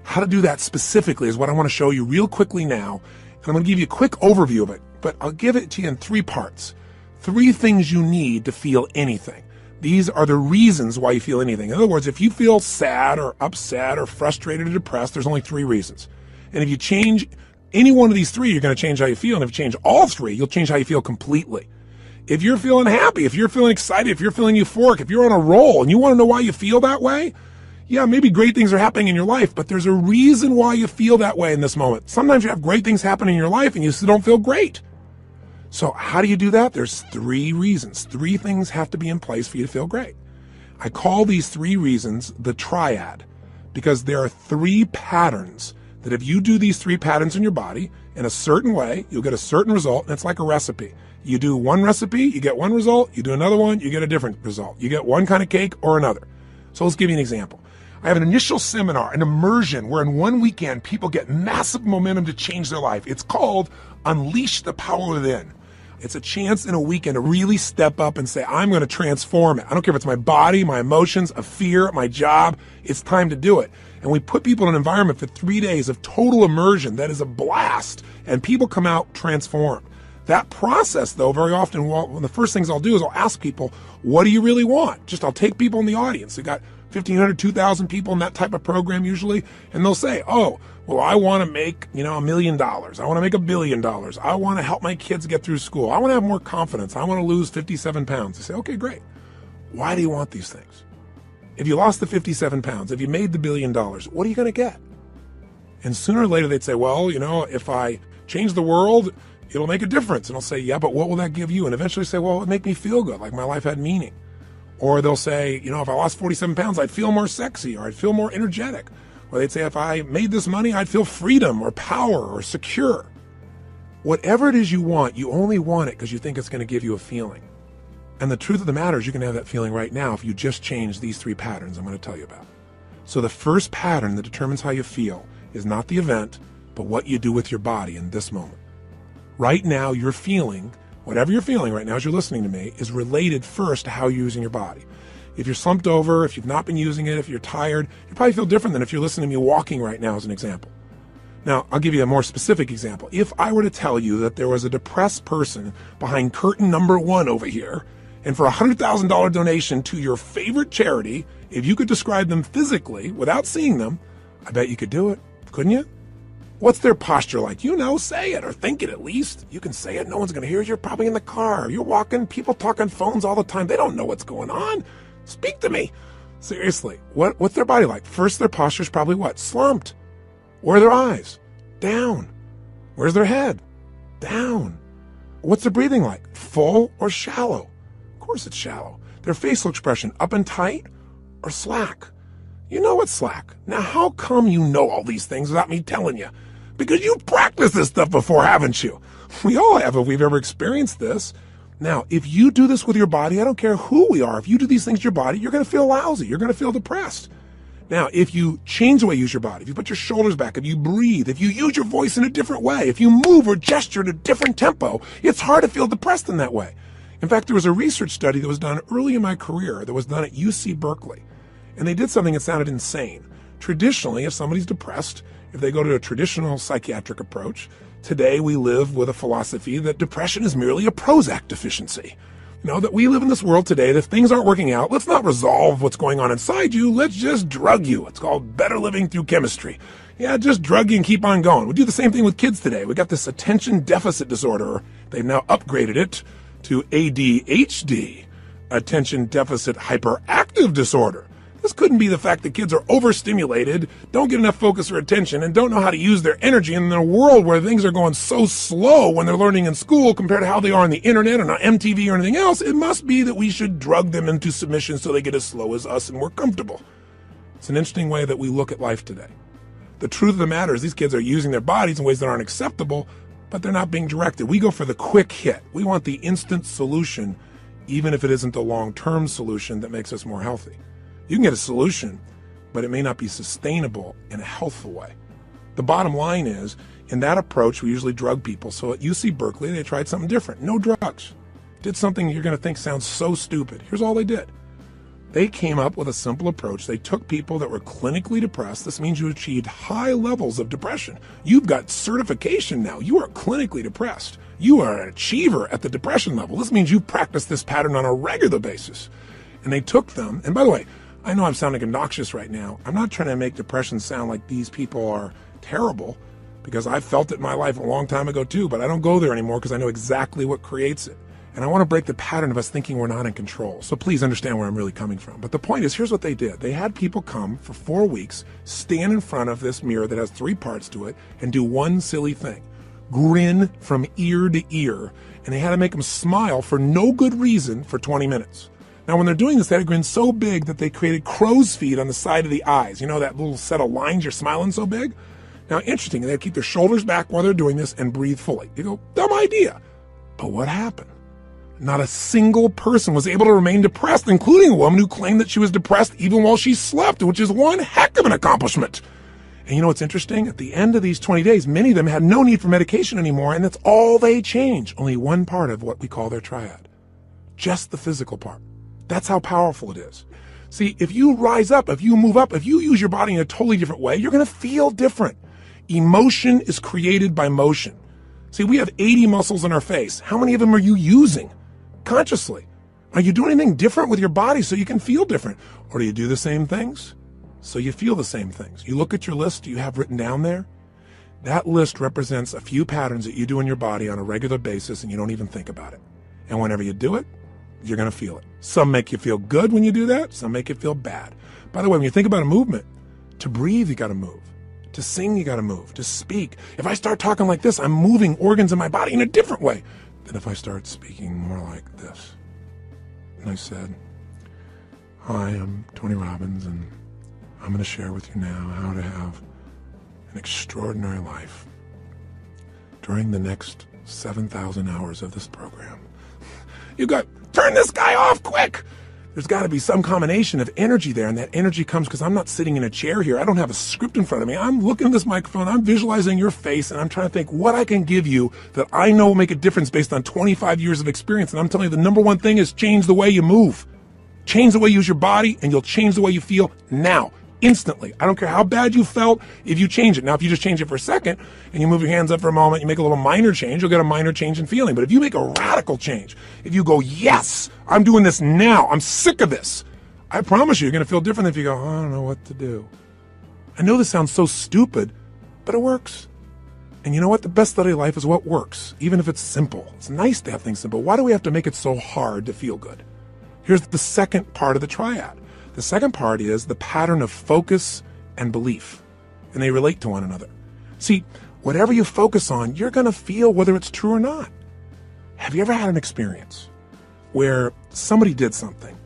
How to do that specifically is what I want to show you real quickly now. And I'm going to give you a quick overview of it, but I'll give it to you in 3 parts. 3 things you need to feel anything. These are the reasons why you feel anything. In other words, if you feel sad or upset or frustrated or depressed, there's only 3 reasons. And if you change any one of these 3, you're going to change how you feel. And if you change all 3, you'll change how you feel completely. If you're feeling happy, if you're feeling excited, if you're feeling euphoric, if you're on a roll and you want to know why you feel that way, yeah, maybe great things are happening in your life, but there's a reason why you feel that way in this moment. Sometimes you have great things happen in your life and you still don't feel great. So how do you do that? There's 3 reasons. 3 things have to be in place for you to feel great. I call these 3 reasons the triad because there are 3 patterns that if you do these 3 patterns in your body in a certain way, you'll get a certain result, and it's like a recipe. You do one recipe, you get one result. You do another one, you get a different result. You get one kind of cake or another. So let's give you an example. I have an initial seminar, an immersion, where in one weekend, people get massive momentum to change their life. It's called Unleash the Power Within. It's a chance in a weekend to really step up and say, I'm going to transform it. I don't care if it's my body, my emotions, a fear, my job. It's time to do it. And we put people in an environment for 3 days of total immersion. That is a blast. And people come out transformed. That process, though, very often, one of the first things I'll do is I'll ask people, what do you really want? I'll take people in the audience. We got 1,500, 2,000 people in that type of program usually. And they'll say, oh, well, I want to make, $1 million. I want to make $1 billion. I want to help my kids get through school. I want to have more confidence. I want to lose 57 pounds. I say, okay, great. Why do you want these things? If you lost the 57 pounds, if you made the $1 billion, what are you going to get? And sooner or later they'd say, well, if I change the world, it'll make a difference. And I'll say, yeah, but what will that give you? And eventually say, well, it'll make me feel good, like my life had meaning. Or they'll say, if I lost 47 pounds, I'd feel more sexy or I'd feel more energetic. Or they'd say, if I made this money, I'd feel freedom or power or secure. Whatever it is you want, you only want it because you think it's going to give you a feeling. And the truth of the matter is you can have that feeling right now if you just change these 3 patterns I'm going to tell you about. So the first pattern that determines how you feel is not the event, but what you do with your body in this moment. Right now, you're feeling, whatever you're feeling right now as you're listening to me, is related first to how you're using your body. If you're slumped over, if you've not been using it, if you're tired, you probably feel different than if you're listening to me walking right now as an example. Now, I'll give you a more specific example. If I were to tell you that there was a depressed person behind curtain number 1 over here, and for a $100,000 donation to your favorite charity, if you could describe them physically without seeing them, I bet you could do it, couldn't you? What's their posture like? You know, say it, or think it at least. You can say it, no one's going to hear it. You're probably in the car. You're walking, people talk on phones all the time. They don't know what's going on. Speak to me. Seriously, what's their body like? First, their posture's probably what? Slumped. Where are their eyes? Down. Where's their head? Down. What's their breathing like? Full or shallow? Of course it's shallow. Their facial expression, up and tight or slack? You know it's slack. Now, how come you know all these things without me telling you? Because you've practiced this stuff before, haven't you? We all have if we've ever experienced this. Now, if you do this with your body, I don't care who we are, if you do these things to your body, you're going to feel lousy. You're going to feel depressed. Now, if you change the way you use your body, if you put your shoulders back, if you breathe, if you use your voice in a different way, if you move or gesture at a different tempo, it's hard to feel depressed in that way. In fact, there was a research study that was done early in my career that was done at UC Berkeley. And they did something that sounded insane. Traditionally, if somebody's depressed, if they go to a traditional psychiatric approach, today we live with a philosophy that depression is merely a Prozac deficiency. You know, that we live in this world today that if things aren't working out, let's not resolve what's going on inside you, let's just drug you. It's called better living through chemistry. Yeah, just drug you and keep on going. We do the same thing with kids today. We got this attention deficit disorder. They've now upgraded it to ADHD, attention deficit hyperactive disorder. This couldn't be the fact that kids are overstimulated, don't get enough focus or attention, and don't know how to use their energy in a world where things are going so slow when they're learning in school compared to how they are on the internet and on MTV or anything else. It must be that we should drug them into submission so they get as slow as us and we're comfortable. It's an interesting way that we look at life today. The truth of the matter is these kids are using their bodies in ways that aren't acceptable, but they're not being directed. We go for the quick hit. We want the instant solution, even if it isn't the long-term solution that makes us more healthy. You can get a solution, but it may not be sustainable in a healthful way. The bottom line is, in that approach, we usually drug people. So at UC Berkeley, they tried something different. No drugs. Did something you're going to think sounds so stupid. Here's all they did. They came up with a simple approach. They took people that were clinically depressed. This means you achieved high levels of depression. You've got certification now. You are clinically depressed. You are an achiever at the depression level. This means you practice this pattern on a regular basis. And they took them, and by the way, I know I'm sounding obnoxious right now. I'm not trying to make depression sound like these people are terrible, because I felt it in my life a long time ago too, but I don't go there anymore because I know exactly what creates it. And I want to break the pattern of us thinking we're not in control. So please understand where I'm really coming from. But the point is, here's what they did. They had people come for 4 weeks, stand in front of this mirror that has 3 parts to it, and do one silly thing. Grin from ear to ear. And they had to make them smile for no good reason for 20 minutes. Now, when they're doing this, they had a grin so big that they created crow's feet on the side of the eyes. You know, that little set of lines you're smiling so big? Now, interesting, they had to keep their shoulders back while they're doing this and breathe fully. You go, dumb idea. But what happened? Not a single person was able to remain depressed, including a woman who claimed that she was depressed even while she slept, which is one heck of an accomplishment. And you know what's interesting? At the end of these 20 days, many of them had no need for medication anymore, and that's all they changed. Only one part of what we call their triad. Just the physical part. That's how powerful it is. See, if you rise up, if you move up, if you use your body in a totally different way, you're going to feel different. Emotion is created by motion. See, we have 80 muscles in our face. How many of them are you using consciously? Are you doing anything different with your body so you can feel different? Or do you do the same things so you feel the same things? You look at your list you have written down there. That list represents a few patterns that you do in your body on a regular basis and you don't even think about it. And whenever you do it, you're going to feel it. Some make you feel good when you do that. Some make you feel bad. By the way, when you think about a movement, to breathe, you got to move. To sing, you got to move. To speak. If I start talking like this, I'm moving organs in my body in a different way than if I start speaking more like this. And I said, hi, I'm Tony Robbins, and I'm going to share with you now how to have an extraordinary life during the next 7,000 hours of this program. You got, turn this guy off quick. There's got to be some combination of energy there, and that energy comes because I'm not sitting in a chair here. I don't have a script in front of me. I'm looking at this microphone. I'm visualizing your face, and I'm trying to think what I can give you that I know will make a difference based on 25 years of experience. And I'm telling you, the number one thing is change the way you move. Change the way you use your body, and you'll change the way you feel now, instantly. I don't care how bad you felt if you change it. Now, if you just change it for a second and you move your hands up for a moment, you make a little minor change, you'll get a minor change in feeling. But if you make a radical change, if you go, yes, I'm doing this now, I'm sick of this, I promise you're going to feel different than if you go, I don't know what to do. I know this sounds so stupid, but it works. And you know what? The best study of life is what works, even if it's simple. It's nice to have things simple. Why do we have to make it so hard to feel good? Here's the second part of the triad. The second part is the pattern of focus and belief, and they relate to one another. See, whatever you focus on, you're going to feel whether it's true or not. Have you ever had an experience where somebody did something,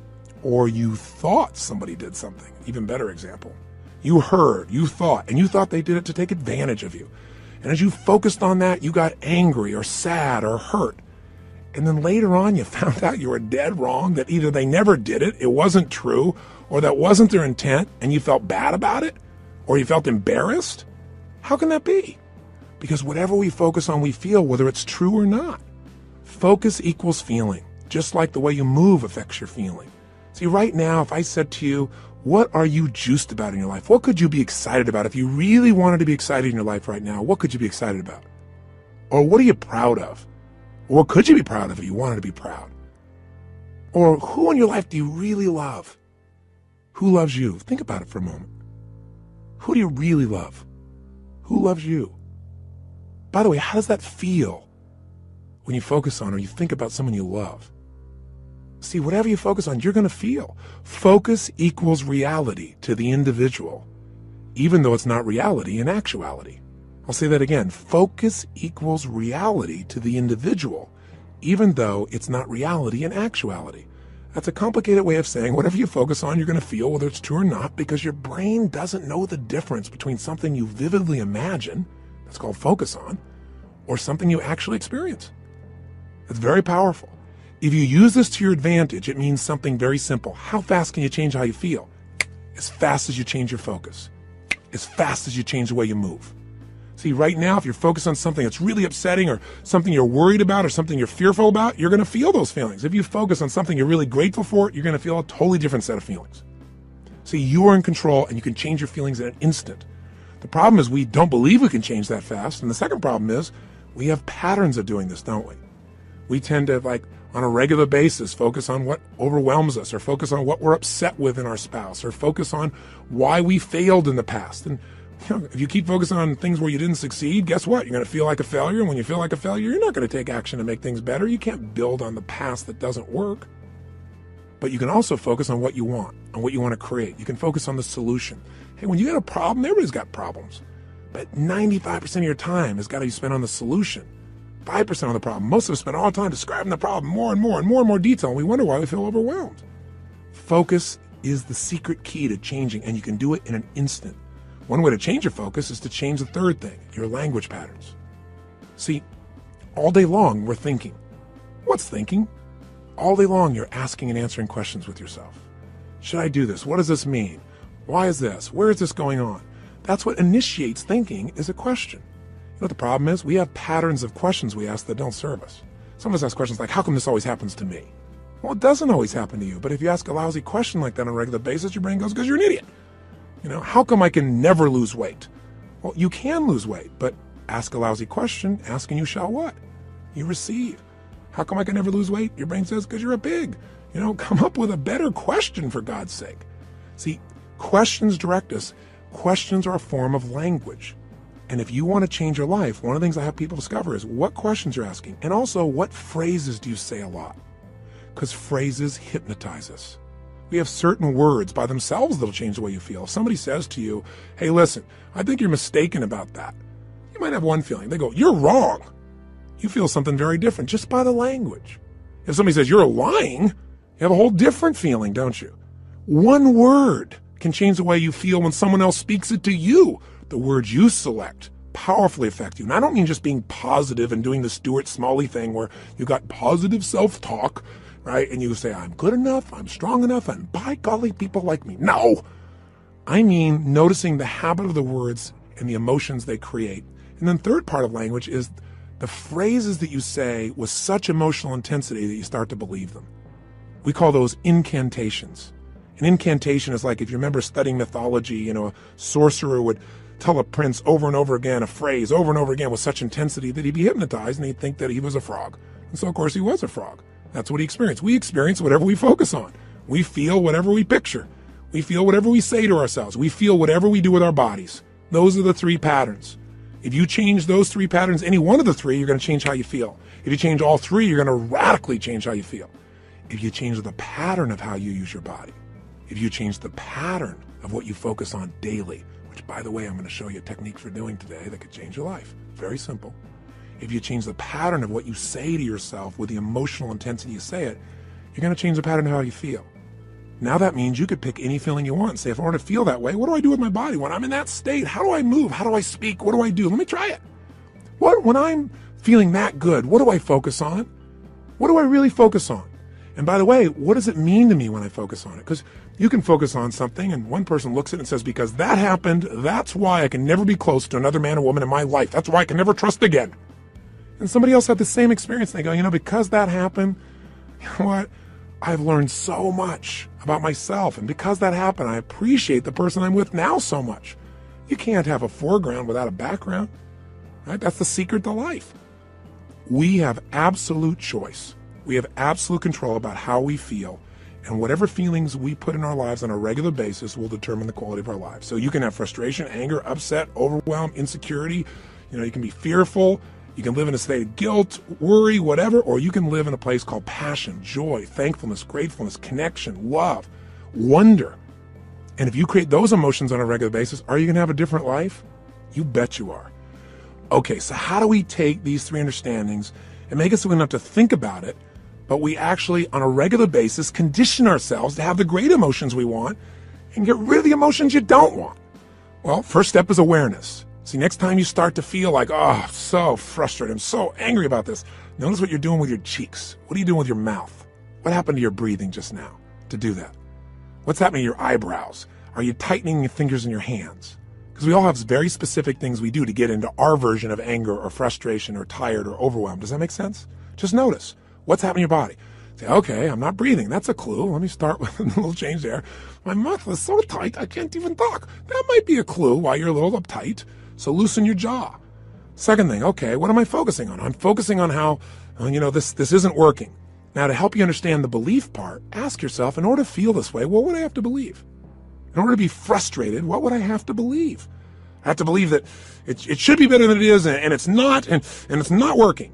or you thought somebody did something? Even better example. You heard, you thought, and you thought they did it to take advantage of you. And as you focused on that, you got angry or sad or hurt. And then later on, you found out you were dead wrong, that either they never did it, it wasn't true, or that wasn't their intent, and you felt bad about it, or you felt embarrassed. How can that be? Because whatever we focus on, we feel, whether it's true or not. Focus equals feeling, just like the way you move affects your feeling. See, right now, if I said to you, what are you juiced about in your life? What could you be excited about? If you really wanted to be excited in your life right now, what could you be excited about? Or what are you proud of? Or what could you be proud of if you wanted to be proud? Or who in your life do you really love? Who loves you? Think about it for a moment. Who do you really love? Who loves you? By the way, how does that feel when you focus on or you think about someone you love? See, whatever you focus on, you're going to feel. Focus equals reality to the individual, even though it's not reality in actuality. I'll say that again. Focus equals reality to the individual, even though it's not reality in actuality. That's a complicated way of saying whatever you focus on, you're going to feel, whether it's true or not, because your brain doesn't know the difference between something you vividly imagine, that's called focus on, or something you actually experience. It's very powerful. If you use this to your advantage, it means something very simple. How fast can you change how you feel? As fast as you change your focus. As fast as you change the way you move. See, right now, if you're focused on something that's really upsetting or something you're worried about or something you're fearful about, you're going to feel those feelings. If you focus on something you're really grateful for, you're going to feel a totally different set of feelings. See, you are in control and you can change your feelings in an instant. The problem is we don't believe we can change that fast. And the second problem is we have patterns of doing this, don't we? We tend to, on a regular basis, focus on what overwhelms us, or focus on what we're upset with in our spouse, or focus on why we failed in the past. And if you keep focusing on things where you didn't succeed, guess what? You're going to feel like a failure. And when you feel like a failure, you're not going to take action to make things better. You can't build on the past that doesn't work. But you can also focus on what you want, on what you want to create. You can focus on the solution. Hey, when you got a problem, everybody's got problems. But 95% of your time has got to be spent on the solution. 5% on the problem. Most of us spend all the time describing the problem more and more detail, and we wonder why we feel overwhelmed. Focus is the secret key to changing, and you can do it in an instant. One way to change your focus is to change the third thing, your language patterns. See, all day long we're thinking. What's thinking? All day long you're asking and answering questions with yourself. Should I do this? What does this mean? Why is this? Where is this going on? That's what initiates thinking, is a question. You know what the problem is? We have patterns of questions we ask that don't serve us. Some of us ask questions like, how come this always happens to me? Well, it doesn't always happen to you, but if you ask a lousy question like that on a regular basis, your brain goes, because you're an idiot. How come I can never lose weight? Well, you can lose weight, but ask a lousy question, ask and you shall what? You receive. How come I can never lose weight? Your brain says, because you're a pig. Come up with a better question, for God's sake. See, questions direct us. Questions are a form of language. And if you want to change your life, one of the things I have people discover is what questions you're asking, and also what phrases do you say a lot? Because phrases hypnotize us. We have certain words by themselves that'll change the way you feel. If somebody says to you, hey, listen, I think you're mistaken about that, you might have one feeling. They go, you're wrong. You feel something very different just by the language. If somebody says you're lying, you have a whole different feeling, don't you? One word can change the way you feel when someone else speaks it to you. The words you select powerfully affect you. And I don't mean just being positive and doing the Stuart Smalley thing where you got positive self-talk, right? And you say, I'm good enough, I'm strong enough, and by golly, people like me. No! I mean noticing the habit of the words and the emotions they create. And then third part of language is the phrases that you say with such emotional intensity that you start to believe them. We call those incantations. An incantation is like, if you remember studying mythology, a sorcerer would tell a prince over and over again a phrase over and over again with such intensity that he'd be hypnotized and he'd think that he was a frog. And so, of course, he was a frog. That's what he experienced. We experience whatever we focus on. We feel whatever we picture. We feel whatever we say to ourselves. We feel whatever we do with our bodies. Those are the three patterns. If you change those three patterns, any one of the three, you're going to change how you feel. If you change all three, you're going to radically change how you feel. If you change the pattern of how you use your body, if you change the pattern of what you focus on daily, which, by the way, I'm going to show you a technique for doing today that could change your life. Very simple. If you change the pattern of what you say to yourself with the emotional intensity you say it, you're going to change the pattern of how you feel. Now that means you could pick any feeling you want and say, if I want to feel that way, what do I do with my body? When I'm in that state, how do I move? How do I speak? What do I do? Let me try it. When I'm feeling that good, what do I focus on? What do I really focus on? And by the way, what does it mean to me when I focus on it? Because you can focus on something and one person looks at it and says, because that happened, that's why I can never be close to another man or woman in my life. That's why I can never trust again. And somebody else had the same experience. And they go, because that happened, you know what? I've learned so much about myself. And because that happened, I appreciate the person I'm with now so much. You can't have a foreground without a background, right? That's the secret to life. We have absolute choice. We have absolute control about how we feel. And whatever feelings we put in our lives on a regular basis will determine the quality of our lives. So you can have frustration, anger, upset, overwhelm, insecurity. You can be fearful. You can live in a state of guilt, worry, whatever, or you can live in a place called passion, joy, thankfulness, gratefulness, connection, love, wonder. And if you create those emotions on a regular basis, are you going to have a different life? You bet you are. Okay, so how do we take these three understandings and make it so we don't have to think about it, but we actually, on a regular basis, condition ourselves to have the great emotions we want and get rid of the emotions you don't want? Well, first step is awareness. See, next time you start to feel like, oh, I'm so frustrated, I'm so angry about this, notice what you're doing with your cheeks. What are you doing with your mouth? What happened to your breathing just now to do that? What's happening to your eyebrows? Are you tightening your fingers in your hands? Because we all have very specific things we do to get into our version of anger or frustration or tired or overwhelmed. Does that make sense? Just notice what's happening in your body. Say, okay, I'm not breathing. That's a clue. Let me start with a little change there. My mouth is so tight, I can't even talk. That might be a clue why you're a little uptight. So loosen your jaw. Second thing, okay, what am I focusing on? I'm focusing on how, this isn't working. Now, to help you understand the belief part, ask yourself, in order to feel this way, what would I have to believe? In order to be frustrated, what would I have to believe? I have to believe that it should be better than it is, and it's not, and it's not working.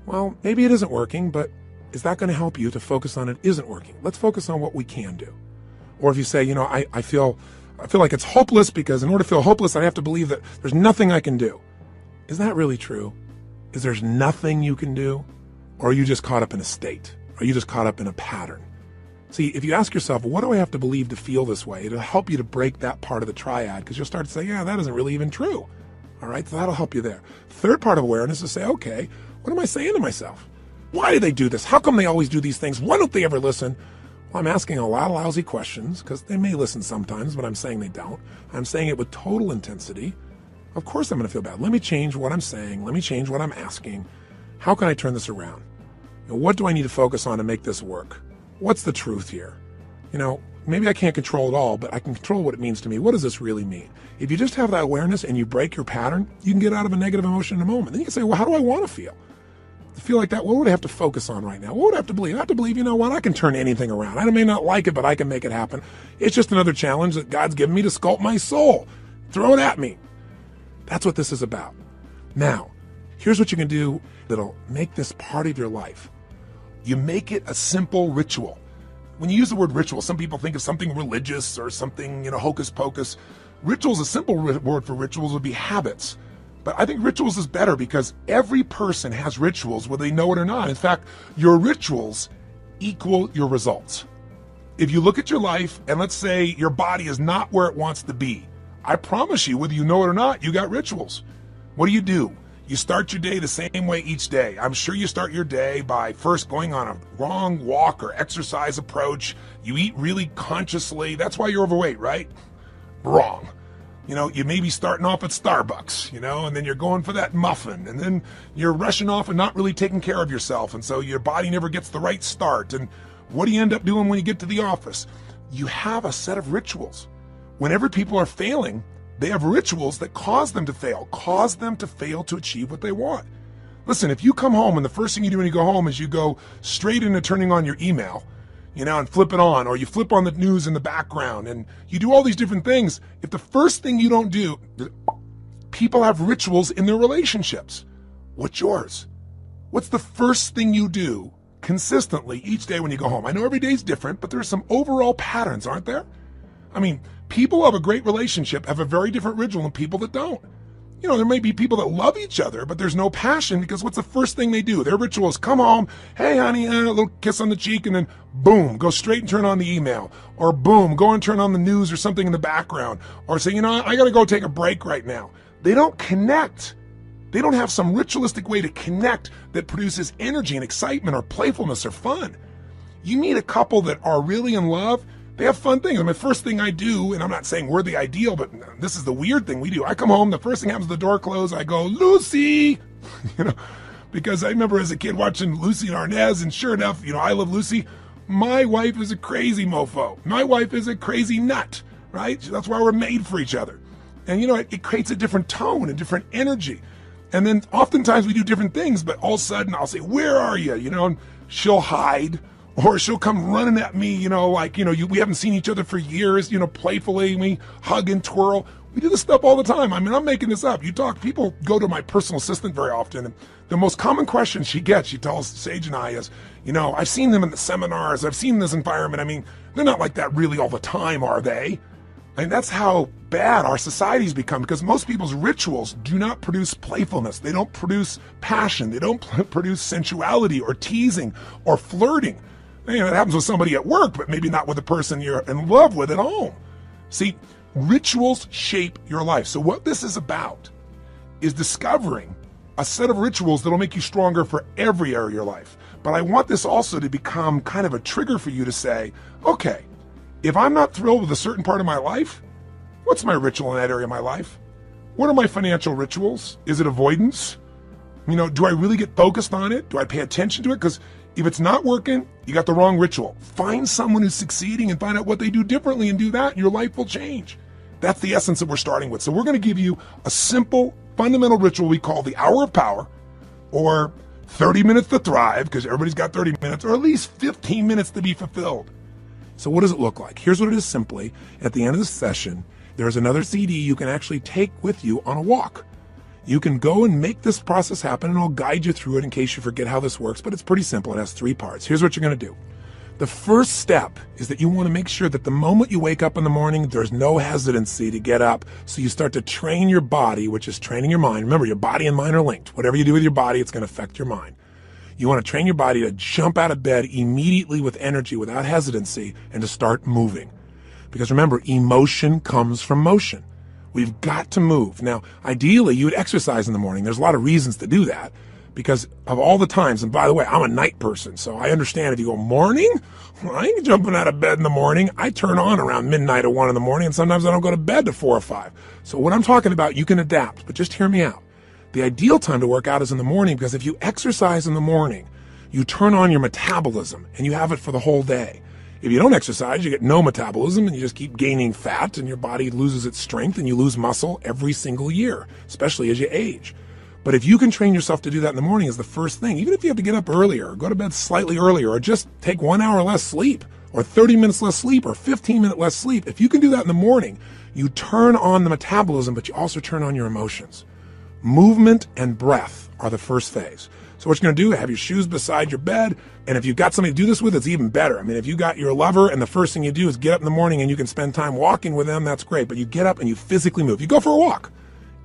Well, maybe it isn't working, but is that going to help you to focus on it isn't working? Let's focus on what we can do. Or if you say, I feel like it's hopeless because in order to feel hopeless, I have to believe that there's nothing I can do. Is that really true? Is there's nothing you can do? Or are you just caught up in a state? Are you just caught up in a pattern? See, if you ask yourself, what do I have to believe to feel this way? It'll help you to break that part of the triad, because you'll start to say, yeah, that isn't really even true. All right, so that'll help you there. Third part of awareness is to say, okay, what am I saying to myself? Why do they do this? How come they always do these things? Why don't they ever listen? Well, I'm asking a lot of lousy questions, because they may listen sometimes, but I'm saying they don't. I'm saying it with total intensity. Of course I'm going to feel bad. Let me change what I'm saying. Let me change what I'm asking. How can I turn this around? What do I need to focus on to make this work? What's the truth here? Maybe I can't control it all, but I can control what it means to me. What does this really mean? If you just have that awareness and you break your pattern, you can get out of a negative emotion in a moment. Then you can say, well, how do I want to feel? To feel like that, what would I have to focus on right now? What would I have to believe? I have to believe, I can turn anything around. I may not like it, but I can make it happen. It's just another challenge that God's given me to sculpt my soul. Throw it at me. That's what this is about. Now, here's what you can do that'll make this part of your life. You make it a simple ritual. When you use the word ritual, some people think of something religious or something, hocus pocus. Rituals, a simple word for rituals would be habits. But I think rituals is better because every person has rituals, whether they know it or not. In fact, your rituals equal your results. If you look at your life and let's say your body is not where it wants to be, I promise you, whether you know it or not, you got rituals. What do? You start your day the same way each day. I'm sure you start your day by first going on a wrong walk or exercise approach. You eat really consciously. That's why you're overweight, right? Wrong. You may be starting off at Starbucks, and then you're going for that muffin, and then you're rushing off and not really taking care of yourself, and so your body never gets the right start. And What do you end up doing when you get to the office? You have a set of rituals. Whenever people are failing, they have rituals that cause them to fail to achieve what they want. Listen, if you come home and the first thing you do when you go home is you go straight into turning on your email, and flip it on, or you flip on the news in the background, and you do all these different things. If the first thing you don't do, people have rituals in their relationships. What's yours? What's the first thing you do consistently each day when you go home? I know every day's different, but there's some overall patterns, aren't there? I mean, people who have a great relationship have a very different ritual than people that don't. There may be people that love each other, but there's no passion because what's the first thing they do? Their ritual is come home, hey honey, a little kiss on the cheek, and then boom, go straight and turn on the email. Or boom, go and turn on the news or something in the background. Or say, I gotta go take a break right now. They don't connect. They don't have some ritualistic way to connect that produces energy and excitement or playfulness or fun. You meet a couple that are really in love, they have fun things. The first thing I do, and I'm not saying we're the ideal, but this is the weird thing we do. I come home, the first thing happens, the door closed, I go, Lucy! Because I remember as a kid watching Lucy and Arnaz, and sure enough, I love Lucy. My wife is a crazy mofo. My wife is a crazy nut, right? That's why we're made for each other. And it creates a different tone, a different energy. And then oftentimes we do different things, but all of a sudden I'll say, where are you? And she'll hide. Or she'll come running at me, we haven't seen each other for years, playfully, we hug and twirl. We do this stuff all the time. I mean, I'm making this up. People go to my personal assistant very often, and the most common question she gets, she tells Sage and I is, I've seen them in the seminars, I've seen this environment. I mean, they're not like that really all the time, are they? And that's how bad our society's become, because most people's rituals do not produce playfulness. They don't produce passion. They don't produce sensuality or teasing or flirting. It happens with somebody at work, but maybe not with the person you're in love with at home. See, rituals shape your life. So what this is about is discovering a set of rituals that'll make you stronger for every area of your life. But I want this also to become kind of a trigger for you to say, okay, if I'm not thrilled with a certain part of my life, what's my ritual in that area of my life? What are my financial rituals? Is it avoidance? Do I really get focused on it? Do I pay attention to it? Because if it's not working, you got the wrong ritual. Find someone who's succeeding and find out what they do differently and do that, and your life will change. That's the essence that we're starting with. So we're going to give you a simple, fundamental ritual we call the Hour of Power, or 30 minutes to thrive, because everybody's got 30 minutes, or at least 15 minutes to be fulfilled. So what does it look like? Here's what it is simply. At the end of the session, there's another CD you can actually take with you on a walk. You can go and make this process happen, and I'll guide you through it in case you forget how this works, but it's pretty simple. It has 3 parts. Here's what you're going to do. The first step is that you want to make sure that the moment you wake up in the morning, there's no hesitancy to get up. So you start to train your body, which is training your mind. Remember, your body and mind are linked. Whatever you do with your body, it's going to affect your mind. You want to train your body to jump out of bed immediately with energy, without hesitancy, and to start moving. Because remember, emotion comes from motion. We've got to move. Now, ideally, you would exercise in the morning. There's a lot of reasons to do that because of all the times. And by the way, I'm a night person, so I understand if you go morning, I ain't jumping out of bed in the morning. I turn on around midnight or 1 in the morning, and sometimes I don't go to bed to 4 or 5. So what I'm talking about, you can adapt, but just hear me out. The ideal time to work out is in the morning, because if you exercise in the morning, you turn on your metabolism and you have it for the whole day. If you don't exercise, you get no metabolism and you just keep gaining fat, and your body loses its strength and you lose muscle every single year, especially as you age. But if you can train yourself to do that in the morning as the first thing, even if you have to get up earlier, or go to bed slightly earlier, or just take 1 hour less sleep, or 30 minutes less sleep, or 15 minutes less sleep, if you can do that in the morning, you turn on the metabolism, but you also turn on your emotions. Movement and breath are the first phase. So what you're going to do, have your shoes beside your bed, and if you've got somebody to do this with, it's even better. I mean, if you got your lover and the first thing you do is get up in the morning and you can spend time walking with them, that's great. But you get up and you physically move. You go for a walk.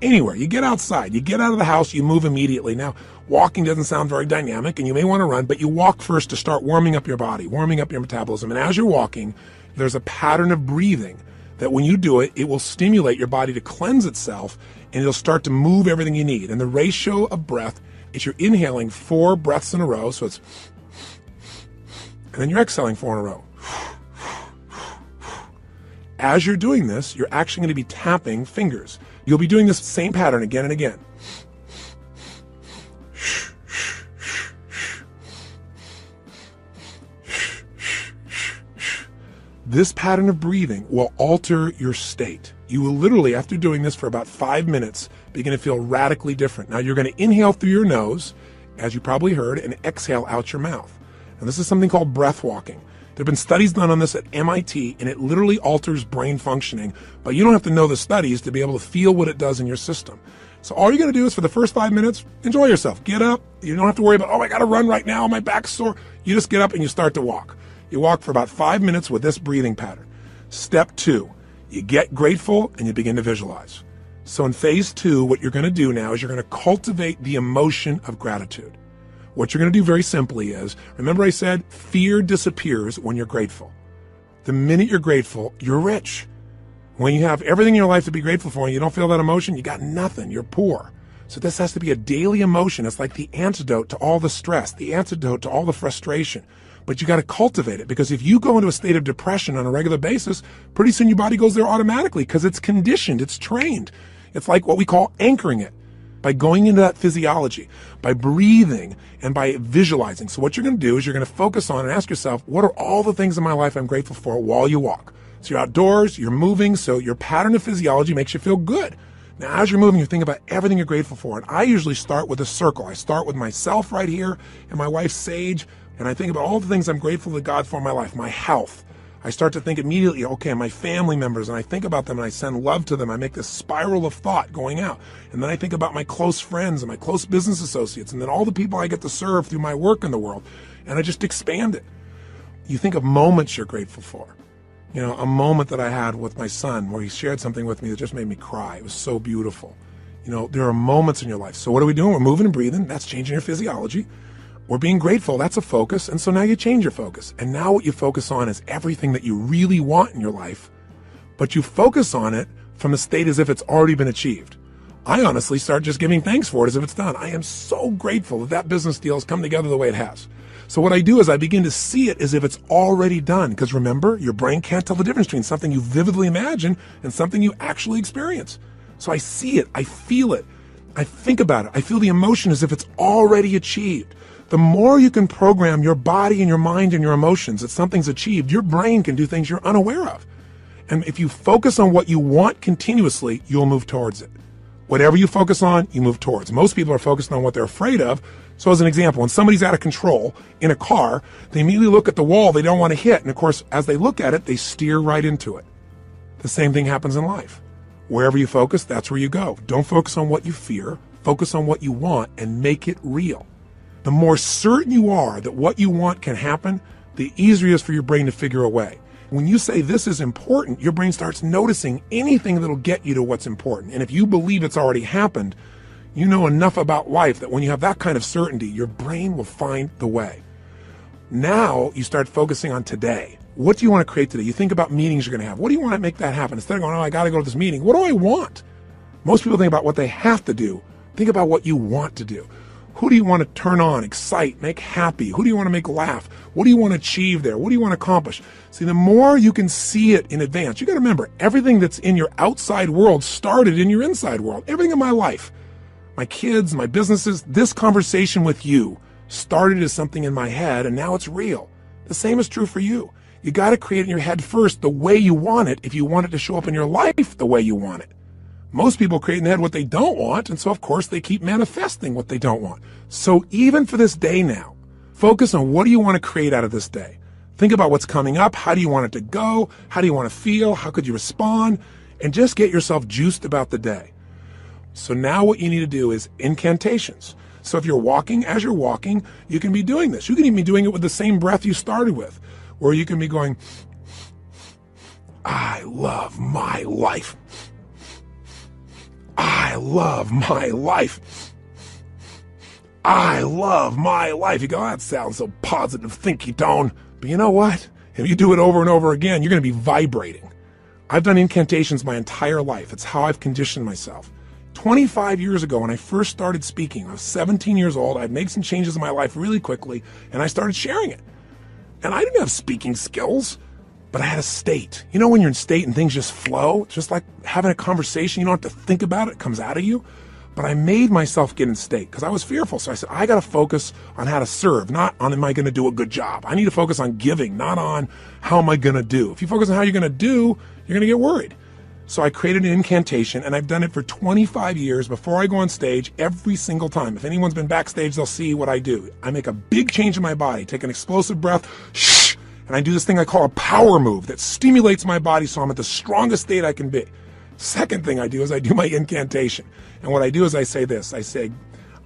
Anywhere. You get outside. You get out of the house. You move immediately. Now, walking doesn't sound very dynamic, and you may want to run, but you walk first to start warming up your body, warming up your metabolism. And as you're walking, there's a pattern of breathing that when you do it, it will stimulate your body to cleanse itself, and it'll start to move everything you need. And the ratio of breath is you're inhaling 4 breaths in a row, so it's, and then you're exhaling 4 in a row. As you're doing this, you're actually going to be tapping fingers. You'll be doing this same pattern again and again. This pattern of breathing will alter your state. You will literally, after doing this for about 5 minutes, begin to feel radically different. Now, you're going to inhale through your nose, as you probably heard, and exhale out your mouth. And this is something called breath walking. There have been studies done on this at MIT, and it literally alters brain functioning, but you don't have to know the studies to be able to feel what it does in your system. So all you're going to do is for the first 5 minutes, enjoy yourself. Get up. You don't have to worry about, oh, I got to run right now. My back's sore. You just get up and you start to walk. You walk for about 5 minutes with this breathing pattern. Step 2, you get grateful and you begin to visualize. So in phase 2, what you're going to do now is you're going to cultivate the emotion of gratitude. What you're going to do very simply is, remember I said fear disappears when you're grateful. The minute you're grateful, you're rich. When you have everything in your life to be grateful for and you don't feel that emotion, you got nothing. You're poor. So this has to be a daily emotion. It's like the antidote to all the stress, the antidote to all the frustration. But you got to cultivate it, because if you go into a state of depression on a regular basis, pretty soon your body goes there automatically because it's conditioned, it's trained. It's like what we call anchoring it. By going into that physiology, by breathing, and by visualizing. So what you're going to do is you're going to focus on and ask yourself, what are all the things in my life I'm grateful for while you walk? So you're outdoors, you're moving, so your pattern of physiology makes you feel good. Now, as you're moving, you think about everything you're grateful for. And I usually start with a circle. I start with myself right here and my wife, Sage, and I think about all the things I'm grateful to God for in my life, my health. I start to think immediately, okay, my family members, and I think about them and I send love to them. I make this spiral of thought going out. And then I think about my close friends and my close business associates, and then all the people I get to serve through my work in the world. And I just expand it. You think of moments you're grateful for. You know, a moment that I had with my son where he shared something with me that just made me cry. It was so beautiful. You know, there are moments in your life. So what are we doing? We're moving and breathing. That's changing your physiology. We're being grateful. That's a focus. And so now you change your focus. And now what you focus on is everything that you really want in your life, but you focus on it from a state as if it's already been achieved. I honestly start just giving thanks for it as if it's done. I am so grateful that that business deal has come together the way it has. So what I do is I begin to see it as if it's already done. Because remember, your brain can't tell the difference between something you vividly imagine and something you actually experience. So I see it. I feel it. I think about it. I feel the emotion as if it's already achieved. The more you can program your body and your mind and your emotions that something's achieved, your brain can do things you're unaware of. And if you focus on what you want continuously, you'll move towards it. Whatever you focus on, you move towards. Most people are focused on what they're afraid of. So as an example, when somebody's out of control in a car, they immediately look at the wall they don't want to hit. And of course, as they look at it, they steer right into it. The same thing happens in life. Wherever you focus, that's where you go. Don't focus on what you fear. Focus on what you want and make it real. The more certain you are that what you want can happen, the easier it is for your brain to figure a way. When you say this is important, your brain starts noticing anything that'll get you to what's important. And if you believe it's already happened, you know enough about life that when you have that kind of certainty, your brain will find the way. Now you start focusing on today. What do you want to create today? You think about meetings you're going to have. What do you want to make that happen? Instead of going, oh, I got to go to this meeting. What do I want? Most people think about what they have to do. Think about what you want to do. Who do you want to turn on, excite, make happy? Who do you want to make laugh? What do you want to achieve there? What do you want to accomplish? See, the more you can see it in advance, you got to remember, everything that's in your outside world started in your inside world. Everything in my life, my kids, my businesses, this conversation with you started as something in my head, and now it's real. The same is true for you. You got to create in your head first the way you want it if you want it to show up in your life the way you want it. Most people create in their head what they don't want, and so of course they keep manifesting what they don't want. So even for this day now, focus on what do you want to create out of this day. Think about what's coming up. How do you want it to go? How do you want to feel? How could you respond? And just get yourself juiced about the day. So now what you need to do is incantations. So if you're walking, as you're walking, you can be doing this. You can even be doing it with the same breath you started with, or you can be going, I love my life. I love my life. I love my life. You go, that sounds so positive, thinky tone. But you know what? If you do it over and over again, you're going to be vibrating. I've done incantations my entire life. It's how I've conditioned myself. 25 years ago, when I first started speaking, I was 17 years old. I'd made some changes in my life really quickly, and I started sharing it. And I didn't have speaking skills, but I had a state. You know when you're in state and things just flow? It's just like having a conversation. You don't have to think about it. It comes out of you. but I made myself get in state because I was fearful. So I said, I got to focus on how to serve, not on am I going to do a good job. I need to focus on giving, not on how am I going to do. If you focus on how you're going to do, you're going to get worried. So I created an incantation, and I've done it for 25 years before I go on stage every single time. If anyone's been backstage, they'll see what I do. I make a big change in my body, take an explosive breath, shh, and I do this thing I call a power move that stimulates my body so I'm at the strongest state I can be. Second thing I do is I do my incantation. And what I do is I say this. I say,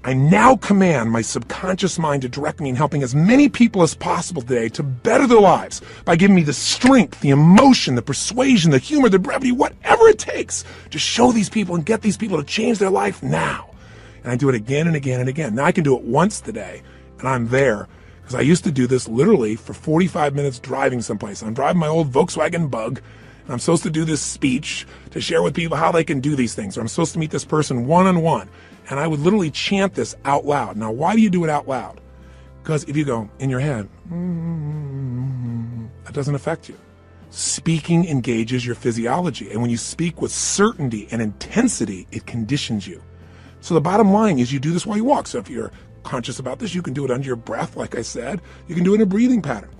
I now command my subconscious mind to direct me in helping as many people as possible today to better their lives by giving me the strength, the emotion, the persuasion, the humor, the brevity, whatever it takes to show these people and get these people to change their life now. And I do it again and again and again. Now I can do it once today, and I'm there. Because I used to do this literally for 45 minutes driving someplace. I'm driving my old Volkswagen Bug, and I'm supposed to do this speech to share with people how they can do these things. Or I'm supposed to meet this person one-on-one. And I would literally chant this out loud. Now, why do you do it out loud? Because if you go in your head, that doesn't affect you. Speaking engages your physiology. And when you speak with certainty and intensity, it conditions you. So the bottom line is you do this while you walk. So if you're conscious about this, you can do it under your breath, like I said. You can do it in a breathing pattern.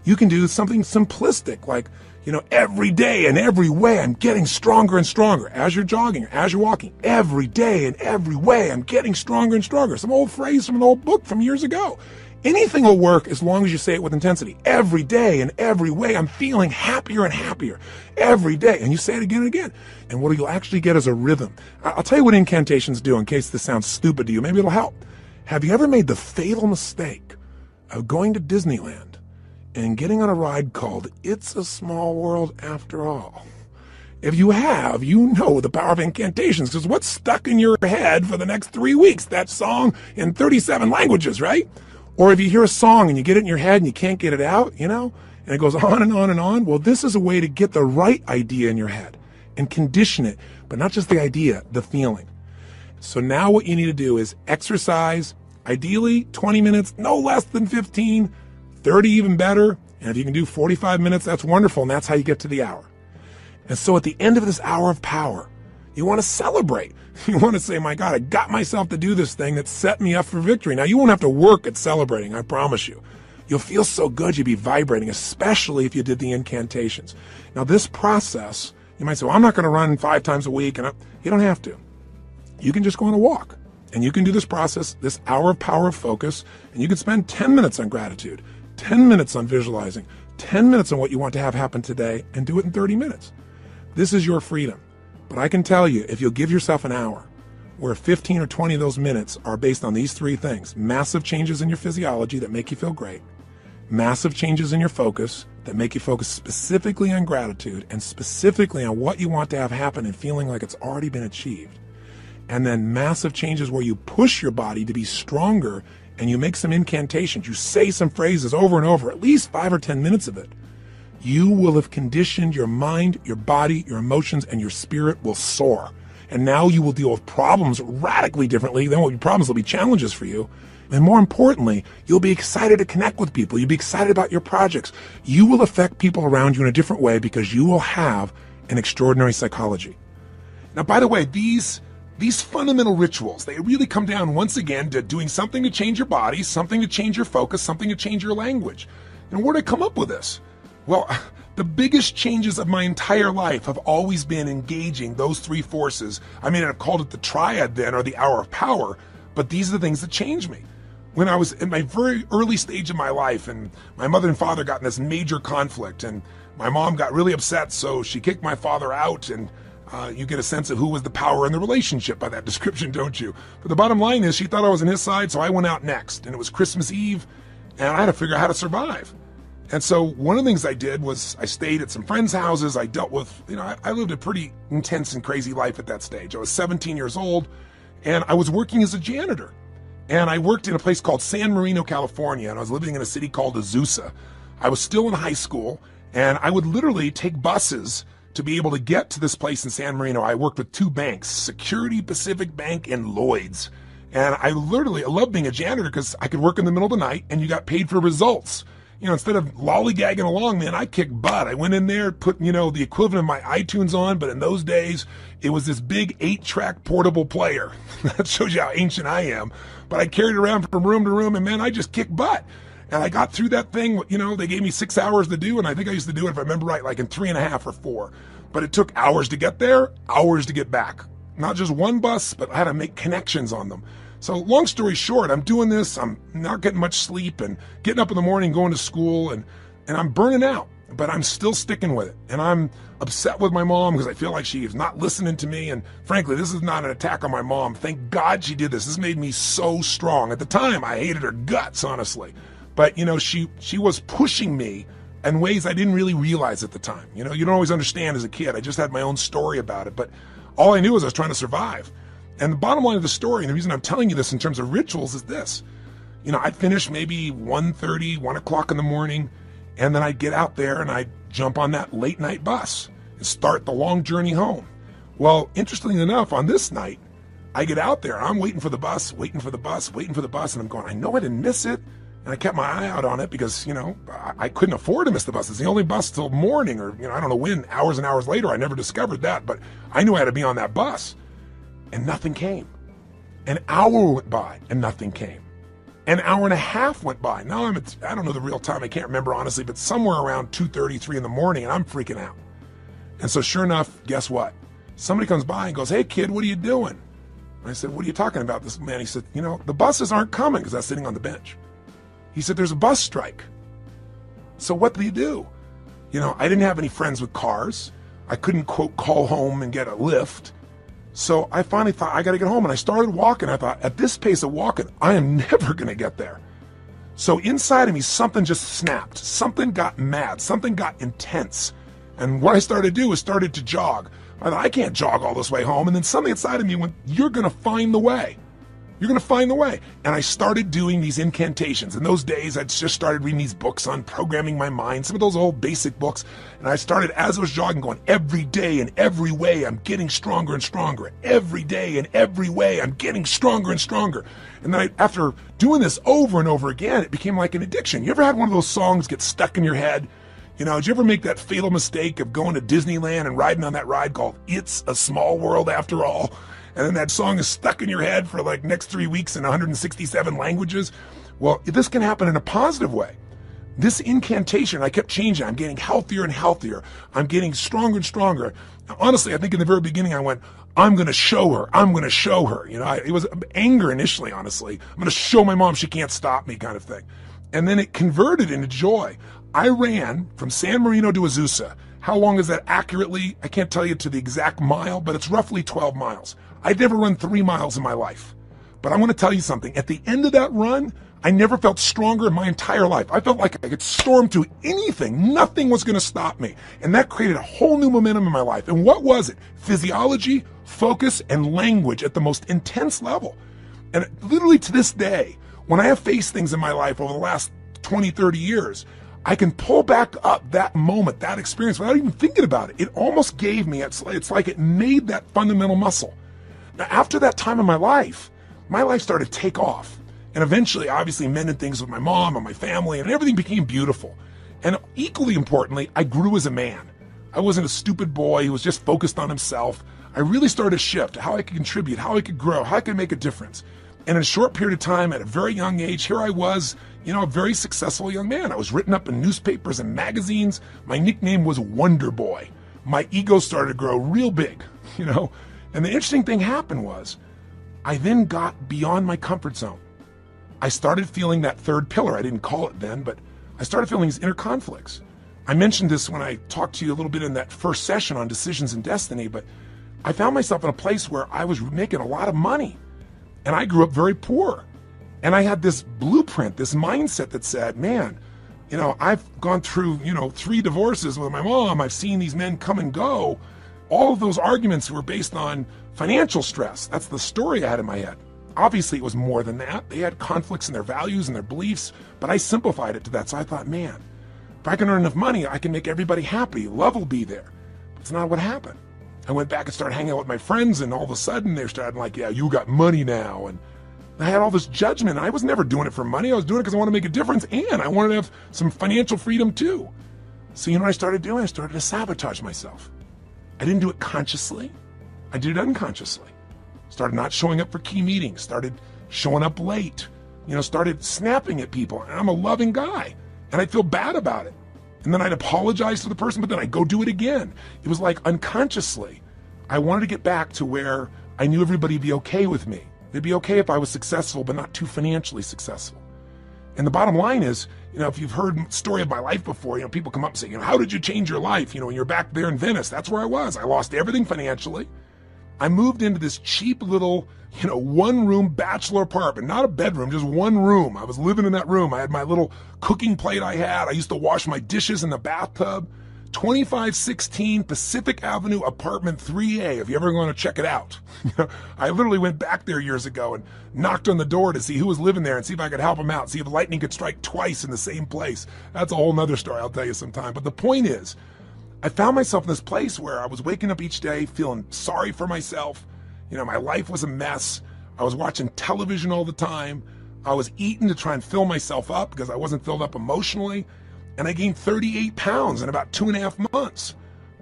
You can do something simplistic, like, every day and every way I'm getting stronger and stronger. As you're jogging, as you're walking, every day and every way I'm getting stronger and stronger. Some old phrase from an old book from years ago. Anything will work as long as you say it with intensity. Every day and every way I'm feeling happier and happier. Every day. And you say it again and again. And what you'll actually get is a rhythm. I'll tell you what incantations do in case this sounds stupid to you. Maybe it'll help. Have you ever made the fatal mistake of going to Disneyland and getting on a ride called It's a Small World After All? If you have, you know the power of incantations, because what's stuck in your head for the next 3 weeks? That song in 37 languages, right? Or if you hear a song and you get it in your head and you can't get it out, and it goes on and on and on. Well, this is a way to get the right idea in your head and condition it, but not just the idea, the feeling. So now what you need to do is exercise, ideally 20 minutes, no less than 15, 30 even better. And if you can do 45 minutes, that's wonderful. And that's how you get to the hour. And so at the end of this hour of power, you want to celebrate. You want to say, my God, I got myself to do this thing that set me up for victory. Now, you won't have to work at celebrating, I promise you. You'll feel so good, you'll be vibrating, especially if you did the incantations. Now, this process, you might say, well, I'm not going to run 5 times a week. And you don't have to. You can just go on a walk. And you can do this process, this hour of power of focus, and you can spend 10 minutes on gratitude, 10 minutes on visualizing, 10 minutes on what you want to have happen today, and do it in 30 minutes. This is your freedom. But I can tell you, if you'll give yourself an hour, where 15 or 20 of those minutes are based on these 3 things: massive changes in your physiology that make you feel great, massive changes in your focus that make you focus specifically on gratitude and specifically on what you want to have happen and feeling like it's already been achieved, and then massive changes where you push your body to be stronger and you make some incantations, you say some phrases over and over, at least 5 or 10 minutes of it, you will have conditioned your mind, your body, your emotions, and your spirit will soar. And now you will deal with problems radically differently. Then what problems will be challenges for you. And more importantly, you'll be excited to connect with people. You'll be excited about your projects. You will affect people around you in a different way because you will have an extraordinary psychology. Now, by the way, these fundamental rituals, they really come down once again to doing something to change your body, something to change your focus, something to change your language. And where did I come up with this? Well, the biggest changes of my entire life have always been engaging those 3 forces. I mean, I've called it the triad then, or the hour of power, but these are the things that changed me. When I was in my very early stage of my life, and my mother and father got in this major conflict, and my mom got really upset, so she kicked my father out, and you get a sense of who was the power in the relationship by that description, don't you? But the bottom line is she thought I was on his side, so I went out next, and it was Christmas Eve, and I had to figure out how to survive. And so one of the things I did was I stayed at some friends' houses. I dealt with, I lived a pretty intense and crazy life at that stage. I was 17 years old, and I was working as a janitor. And I worked in a place called San Marino, California, and I was living in a city called Azusa. I was still in high school, and I would literally take buses to be able to get to this place in San Marino. I worked with 2 banks, Security Pacific Bank and Lloyd's. And I loved being a janitor because I could work in the middle of the night, and you got paid for results. instead of lollygagging along, man, I kicked butt. I went in there, put, the equivalent of my iTunes on, but in those days, it was this big 8-track portable player. That shows you how ancient I am. But I carried it around from room to room, and man, I just kicked butt. And I got through that thing, they gave me 6 hours to do, and I think I used to do it, if I remember right, like in 3.5 or 4. But it took hours to get there, hours to get back. Not just one bus, but I had to make connections on them. So long story short, I'm doing this, I'm not getting much sleep and getting up in the morning, going to school, and I'm burning out, but I'm still sticking with it. And I'm upset with my mom because I feel like she is not listening to me. And frankly, this is not an attack on my mom. Thank God she did this. This made me so strong. At the time, I hated her guts, honestly. But, she was pushing me in ways I didn't really realize at the time. You don't always understand as a kid. I just had my own story about it. But all I knew was I was trying to survive. And the bottom line of the story, and the reason I'm telling you this in terms of rituals is this. I'd finish maybe 1:30, 1 o'clock in the morning, and then I'd get out there and I'd jump on that late night bus and start the long journey home. Well, interestingly enough, on this night, I get out there, I'm waiting for the bus, and I'm going, I know I didn't miss it. And I kept my eye out on it because, I couldn't afford to miss the bus. It's the only bus till morning, or, I don't know when, hours and hours later. I never discovered that, but I knew I had to be on that bus. And nothing came. An hour went by and nothing came. An hour and a half went by. Now I don't know the real time. I can't remember honestly, but somewhere around 2:30, 3 in the morning, and I'm freaking out. And so sure enough, guess what? Somebody comes by and goes, hey kid, what are you doing? And I said, what are you talking about? This man, he said, the buses aren't coming, because I was sitting on the bench. He said, there's a bus strike. So what do you do? I didn't have any friends with cars. I couldn't, quote, call home and get a lift. So I finally thought, I got to get home. And I started walking. I thought, at this pace of walking, I am never going to get there. So inside of me, something just snapped. Something got mad. Something got intense. And what I started to do was started to jog. I thought, I can't jog all this way home. And then something inside of me went, you're going to find the way. You're going to find the way. And I started doing these incantations. In those days, I just started reading these books on programming my mind, some of those old basic books. And I started, as I was jogging, going, every day in every way, I'm getting stronger and stronger. Every day in every way, I'm getting stronger and stronger. And then after doing this over and over again, it became like an addiction. You ever had one of those songs get stuck in your head? Did you ever make that fatal mistake of going to Disneyland and riding on that ride called It's a Small World After All? And then that song is stuck in your head for like next 3 weeks in 167 languages. Well, this can happen in a positive way. This incantation, I kept changing. I'm getting healthier and healthier. I'm getting stronger and stronger. Honestly, I think in the very beginning I went, I'm going to show her. I'm going to show her. It was anger initially, honestly. I'm going to show my mom she can't stop me kind of thing. And then it converted into joy. I ran from San Marino to Azusa. How long is that accurately? I can't tell you to the exact mile, but it's roughly 12 miles. I'd never run 3 miles in my life. But I want to tell you something. At the end of that run, I never felt stronger in my entire life. I felt like I could storm through anything. Nothing was going to stop me. And that created a whole new momentum in my life. And what was it? Physiology, focus, and language at the most intense level. And literally to this day, when I have faced things in my life over the last 20, 30 years, I can pull back up that moment, that experience without even thinking about it. It almost gave me, it's like it made that fundamental muscle. Now, after that time in my life started to take off. And eventually, obviously, mended things with my mom and my family, and everything became beautiful. And equally importantly, I grew as a man. I wasn't a stupid boy who was just focused on himself. I really started to shift how I could contribute, how I could grow, how I could make a difference. And in a short period of time, at a very young age, here I was, a very successful young man. I was written up in newspapers and magazines. My nickname was Wonder Boy. My ego started to grow real big, And the interesting thing happened was, I then got beyond my comfort zone. I started feeling that third pillar. I didn't call it then, but I started feeling these inner conflicts. I mentioned this when I talked to you a little bit in that first session on decisions and destiny, but I found myself in a place where I was making a lot of money. And I grew up very poor. And I had this blueprint, this mindset that said, man, I've gone through, 3 divorces with my mom. I've seen these men come and go. All of those arguments were based on financial stress. That's the story I had in my head. Obviously, it was more than that. They had conflicts in their values and their beliefs, but I simplified it to that. So I thought, man, if I can earn enough money, I can make everybody happy. Love will be there. But it's not what happened. I went back and started hanging out with my friends, and all of a sudden, they're starting like, yeah, you got money now. And I had all this judgment. I was never doing it for money. I was doing it because I wanted to make a difference, and I wanted to have some financial freedom too. So you know what I started doing? I started to sabotage myself. I didn't do it consciously. I did it unconsciously. Started not showing up for key meetings, started showing up late, started snapping at people. And I'm a loving guy, and I'd feel bad about it. And then I'd apologize to the person, but then I'd go do it again. It was like unconsciously. I wanted to get back to where I knew everybody would be okay with me. They'd be okay if I was successful, but not too financially successful. And the bottom line is, if you've heard the story of my life before, people come up and say, how did you change your life? When you're back there in Venice, that's where I was. I lost everything financially. I moved into this cheap little, one-room bachelor apartment, not a bedroom, just one room. I was living in that room. I had my little cooking plate I had. I used to wash my dishes in the bathtub. 2516 Pacific Avenue, apartment 3A, if you ever want to check it out. I literally went back there years ago and knocked on the door to see who was living there and see if I could help them out, see if lightning could strike twice in the same place. That's a whole nother story I'll tell you sometime. But the point is, I found myself in this place where I was waking up each day feeling sorry for myself. My life was a mess. I was watching television all the time. I was eating to try and fill myself up because I wasn't filled up emotionally. And I gained 38 pounds in about 2.5 months.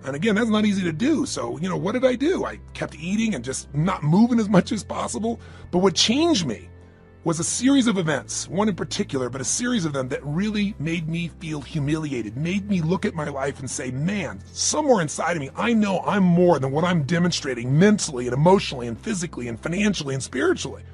And again, that's not easy to do. So, what did I do? I kept eating and just not moving as much as possible. But what changed me was a series of events, one in particular, but a series of them that really made me feel humiliated, made me look at my life and say, man, somewhere inside of me, I know I'm more than what I'm demonstrating mentally and emotionally and physically and financially and spiritually.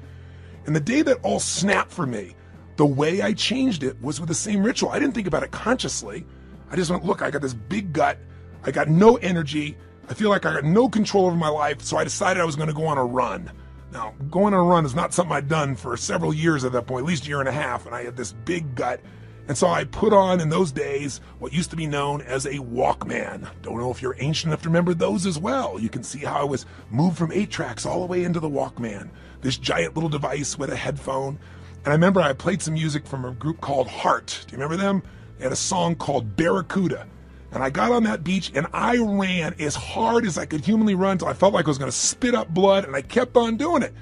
And the day that all snapped for me, the way I changed it was with the same ritual. I didn't think about it consciously. I just went, look, I got this big gut. I got no energy. I feel like I got no control over my life. So I decided I was going to go on a run. Now, going on a run is not something I'd done for several years at that point, at least a year and a half. And I had this big gut. And so I put on, in those days, what used to be known as a Walkman. Don't know if you're ancient enough to remember those as well. You can see how I was moved from 8 tracks all the way into the Walkman. This giant little device with a headphone. And I remember I played some music from a group called Heart. Do you remember them? They had a song called Barracuda. And I got on that beach and I ran as hard as I could humanly run until I felt like I was going to spit up blood, and I kept on doing it.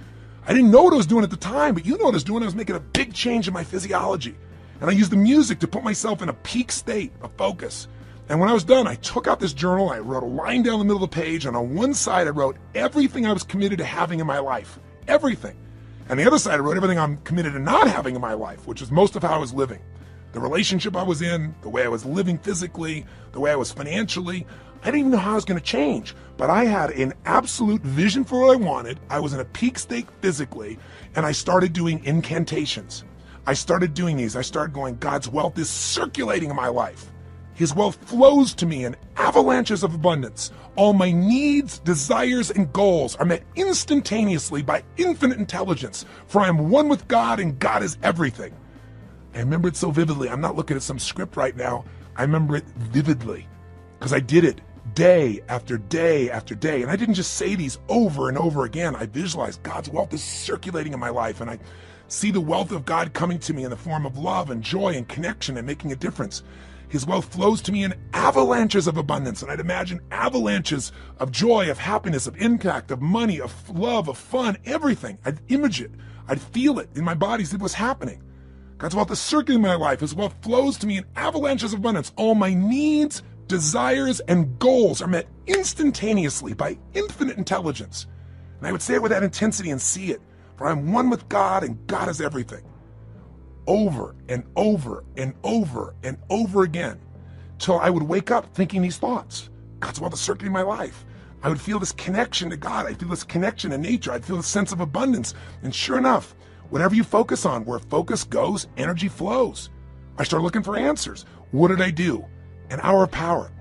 I didn't know what I was doing at the time, but you know what I was doing. I was making a big change in my physiology. And I used the music to put myself in a peak state of focus. And when I was done, I took out this journal, I wrote a line down the middle of the page, and on one side I wrote everything I was committed to having in my life. Everything. And the other side, I wrote everything I'm committed to not having in my life, which is most of how I was living. The relationship I was in, the way I was living physically, the way I was financially. I didn't even know how I was going to change, but I had an absolute vision for what I wanted. I was in a peak state physically, and I started doing incantations. I started doing these. I started going, God's wealth is circulating in my life. His wealth flows to me in avalanches of abundance. All my needs, desires, and goals are met instantaneously by infinite intelligence, for I am one with God and God is everything. I remember it so vividly. I'm not looking at some script right now. I remember it vividly because I did it day after day after day. And I didn't just say these over and over again. I visualized God's wealth is circulating in my life, and I see the wealth of God coming to me in the form of love and joy and connection and making a difference. His wealth flows to me in avalanches of abundance, and I'd imagine avalanches of joy, of happiness, of impact, of money, of love, of fun, everything. I'd image it. I'd feel it in my body, see what's happening. God's wealth is circulating in my life. His wealth flows to me in avalanches of abundance. All my needs, desires, and goals are met instantaneously by infinite intelligence. And I would say it with that intensity and see it, for I'm one with God and God is everything. Over and over and over and over again, till I would wake up thinking these thoughts. God's wealth is circulating in my life. I would feel this connection to God. I'd feel this connection to nature. I'd feel this sense of abundance. And sure enough, whatever you focus on, where focus goes, energy flows. I started looking for answers. What did I do? An hour of power.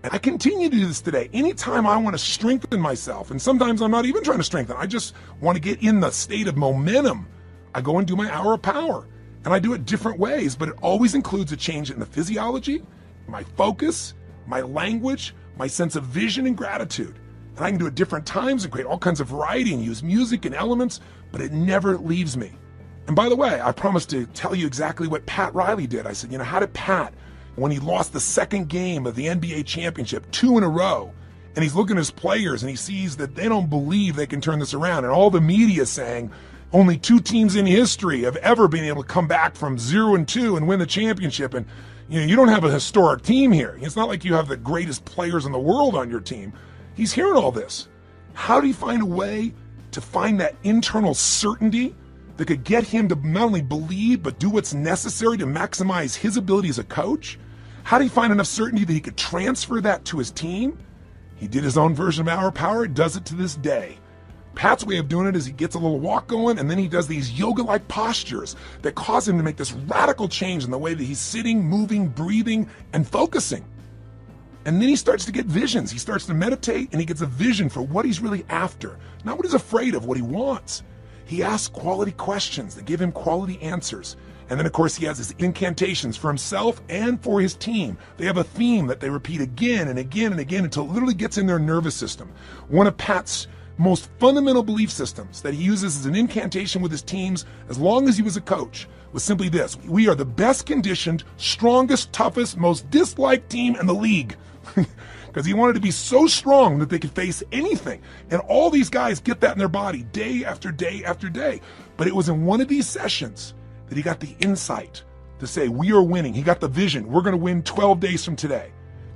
And I continue to do this today. Anytime I want to strengthen myself, and sometimes I'm not even trying to strengthen, I just want to get in the state of momentum, I go and do my hour of power. And I do it different ways, but it always includes a change in the physiology, my focus, my language, my sense of vision and gratitude. And I can do it different times and create all kinds of variety and use music and elements, but it never leaves me. And by the way, I promised to tell you exactly what Pat Riley did. I said, how did Pat, when he lost the second game of the NBA championship, 2 in a row, and he's looking at his players and he sees that they don't believe they can turn this around, and all the media is saying, Only 2 teams in history have ever been able to come back from 0-2 and win the championship. And you don't have a historic team here. It's not like you have the greatest players in the world on your team. He's hearing all this. How do you find a way to find that internal certainty that could get him to not only believe, but do what's necessary to maximize his ability as a coach? How do you find enough certainty that he could transfer that to his team? He did his own version of Hour of Power, does it to this day. Pat's way of doing it is he gets a little walk going, and then he does these yoga-like postures that cause him to make this radical change in the way that he's sitting, moving, breathing, and focusing. And then he starts to get visions. He starts to meditate, and he gets a vision for what he's really after, not what he's afraid of, what he wants. He asks quality questions that give him quality answers. And then, of course, he has his incantations for himself and for his team. They have a theme that they repeat again and again and again until it literally gets in their nervous system. One of Pat's most fundamental belief systems that he uses as an incantation with his teams as long as he was a coach was simply this: we are the best conditioned, strongest, toughest, most disliked team in the league. Because he wanted to be so strong that they could face anything. And all these guys get that in their body day after day after day. But it was in one of these sessions that he got the insight to say, we are winning. He got the vision. We're going to win 12 days from today.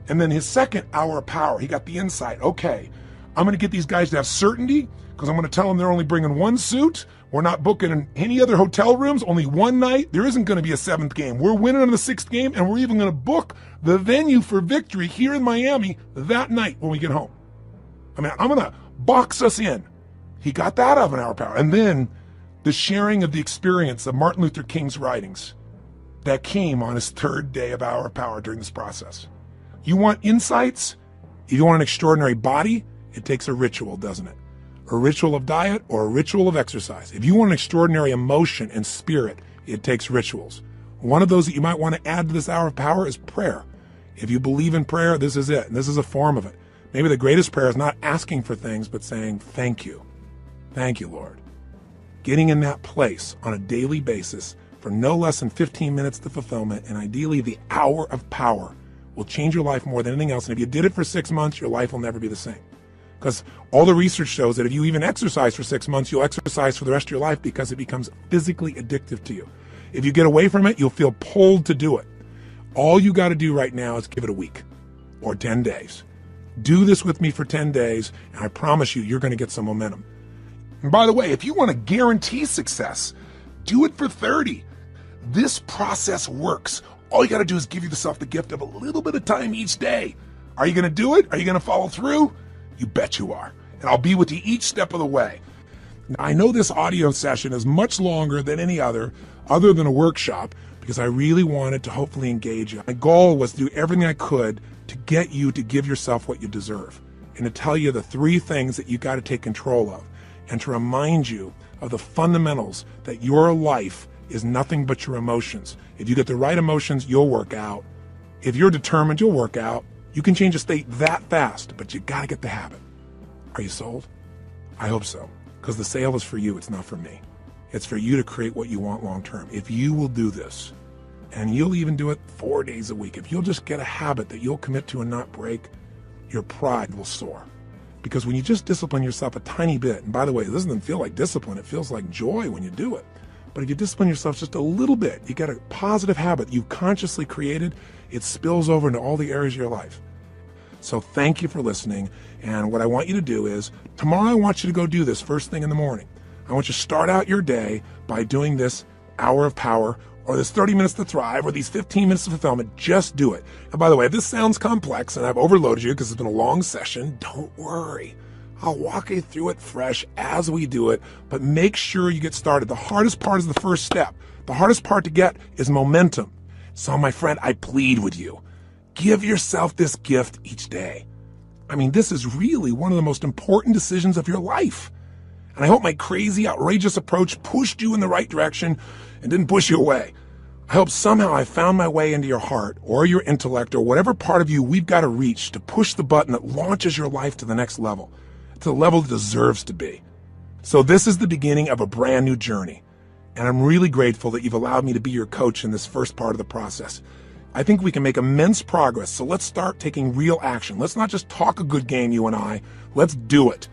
And then his second hour of power, he got the insight. Okay, I'm going to get these guys to have certainty because I'm going to tell them they're only bringing 1 suit. We're not booking in any other hotel rooms, only 1 night. There isn't going to be a 7th game. We're winning on the 6th game, and we're even going to book the venue for victory here in Miami that night when we get home. I mean, I'm going to box us in. He got that out of an hour of power. And then the sharing of the experience of Martin Luther King's writings that came on his 3rd day of hour of power during this process. You want insights? If you want an extraordinary body, it takes a ritual, doesn't it? A ritual of diet or a ritual of exercise. If you want an extraordinary emotion and spirit, it takes rituals. One of those that you might want to add to this hour of power is prayer. If you believe in prayer, this is it. And this is a form of it. Maybe the greatest prayer is not asking for things, but saying, thank you. Thank you, Lord. Getting in that place on a daily basis for no less than 15 minutes to fulfillment, and ideally the hour of power, will change your life more than anything else. And if you did it for 6 months, your life will never be the same. Because all the research shows that if you even exercise for 6 months, you'll exercise for the rest of your life because it becomes physically addictive to you. If you get away from it, you'll feel pulled to do it. All you got to do right now is give it a week or 10 days. Do this with me for 10 days, and I promise you, you're going to get some momentum. And by the way, if you want to guarantee success, do it for 30. This process works. All you got to do is give yourself the gift of a little bit of time each day. Are you going to do it? Are you going to follow through? You bet you are. And I'll be with you each step of the way. Now, I know this audio session is much longer than any other than a workshop, because I really wanted to hopefully engage you. My goal was to do everything I could to get you to give yourself what you deserve, and to tell you the 3 things that you got to take control of, and to remind you of the fundamentals that your life is nothing but your emotions. If you get the right emotions, you'll work out. If you're determined, you'll work out. You can change a state that fast, but you got to get the habit. Are you sold? I hope so, because the sale is for you. It's not for me. It's for you to create what you want long term. If you will do this, and you'll even do it 4 days a week, if you'll just get a habit that you'll commit to and not break, your pride will soar. Because when you just discipline yourself a tiny bit, and by the way, this doesn't feel like discipline, it feels like joy when you do it. But if you discipline yourself just a little bit, you get a positive habit you've consciously created, it spills over into all the areas of your life. So thank you for listening. And what I want you to do is, tomorrow I want you to go do this first thing in the morning. I want you to start out your day by doing this hour of power, or this 30 minutes to thrive, or these 15 minutes of fulfillment. Just do it. And by the way, if this sounds complex and I've overloaded you because it's been a long session, don't worry. I'll walk you through it fresh as we do it, but make sure you get started. The hardest part is the first step. The hardest part to get is momentum. So my friend, I plead with you. Give yourself this gift each day. I mean, this is really one of the most important decisions of your life. And I hope my crazy, outrageous approach pushed you in the right direction and didn't push you away. I hope somehow I found my way into your heart or your intellect or whatever part of you we've got to reach to push the button that launches your life to the next level, to the level it deserves to be. So this is the beginning of a brand new journey. And I'm really grateful that you've allowed me to be your coach in this first part of the process. I think we can make immense progress, so let's start taking real action. Let's not just talk a good game, you and I. Let's do it.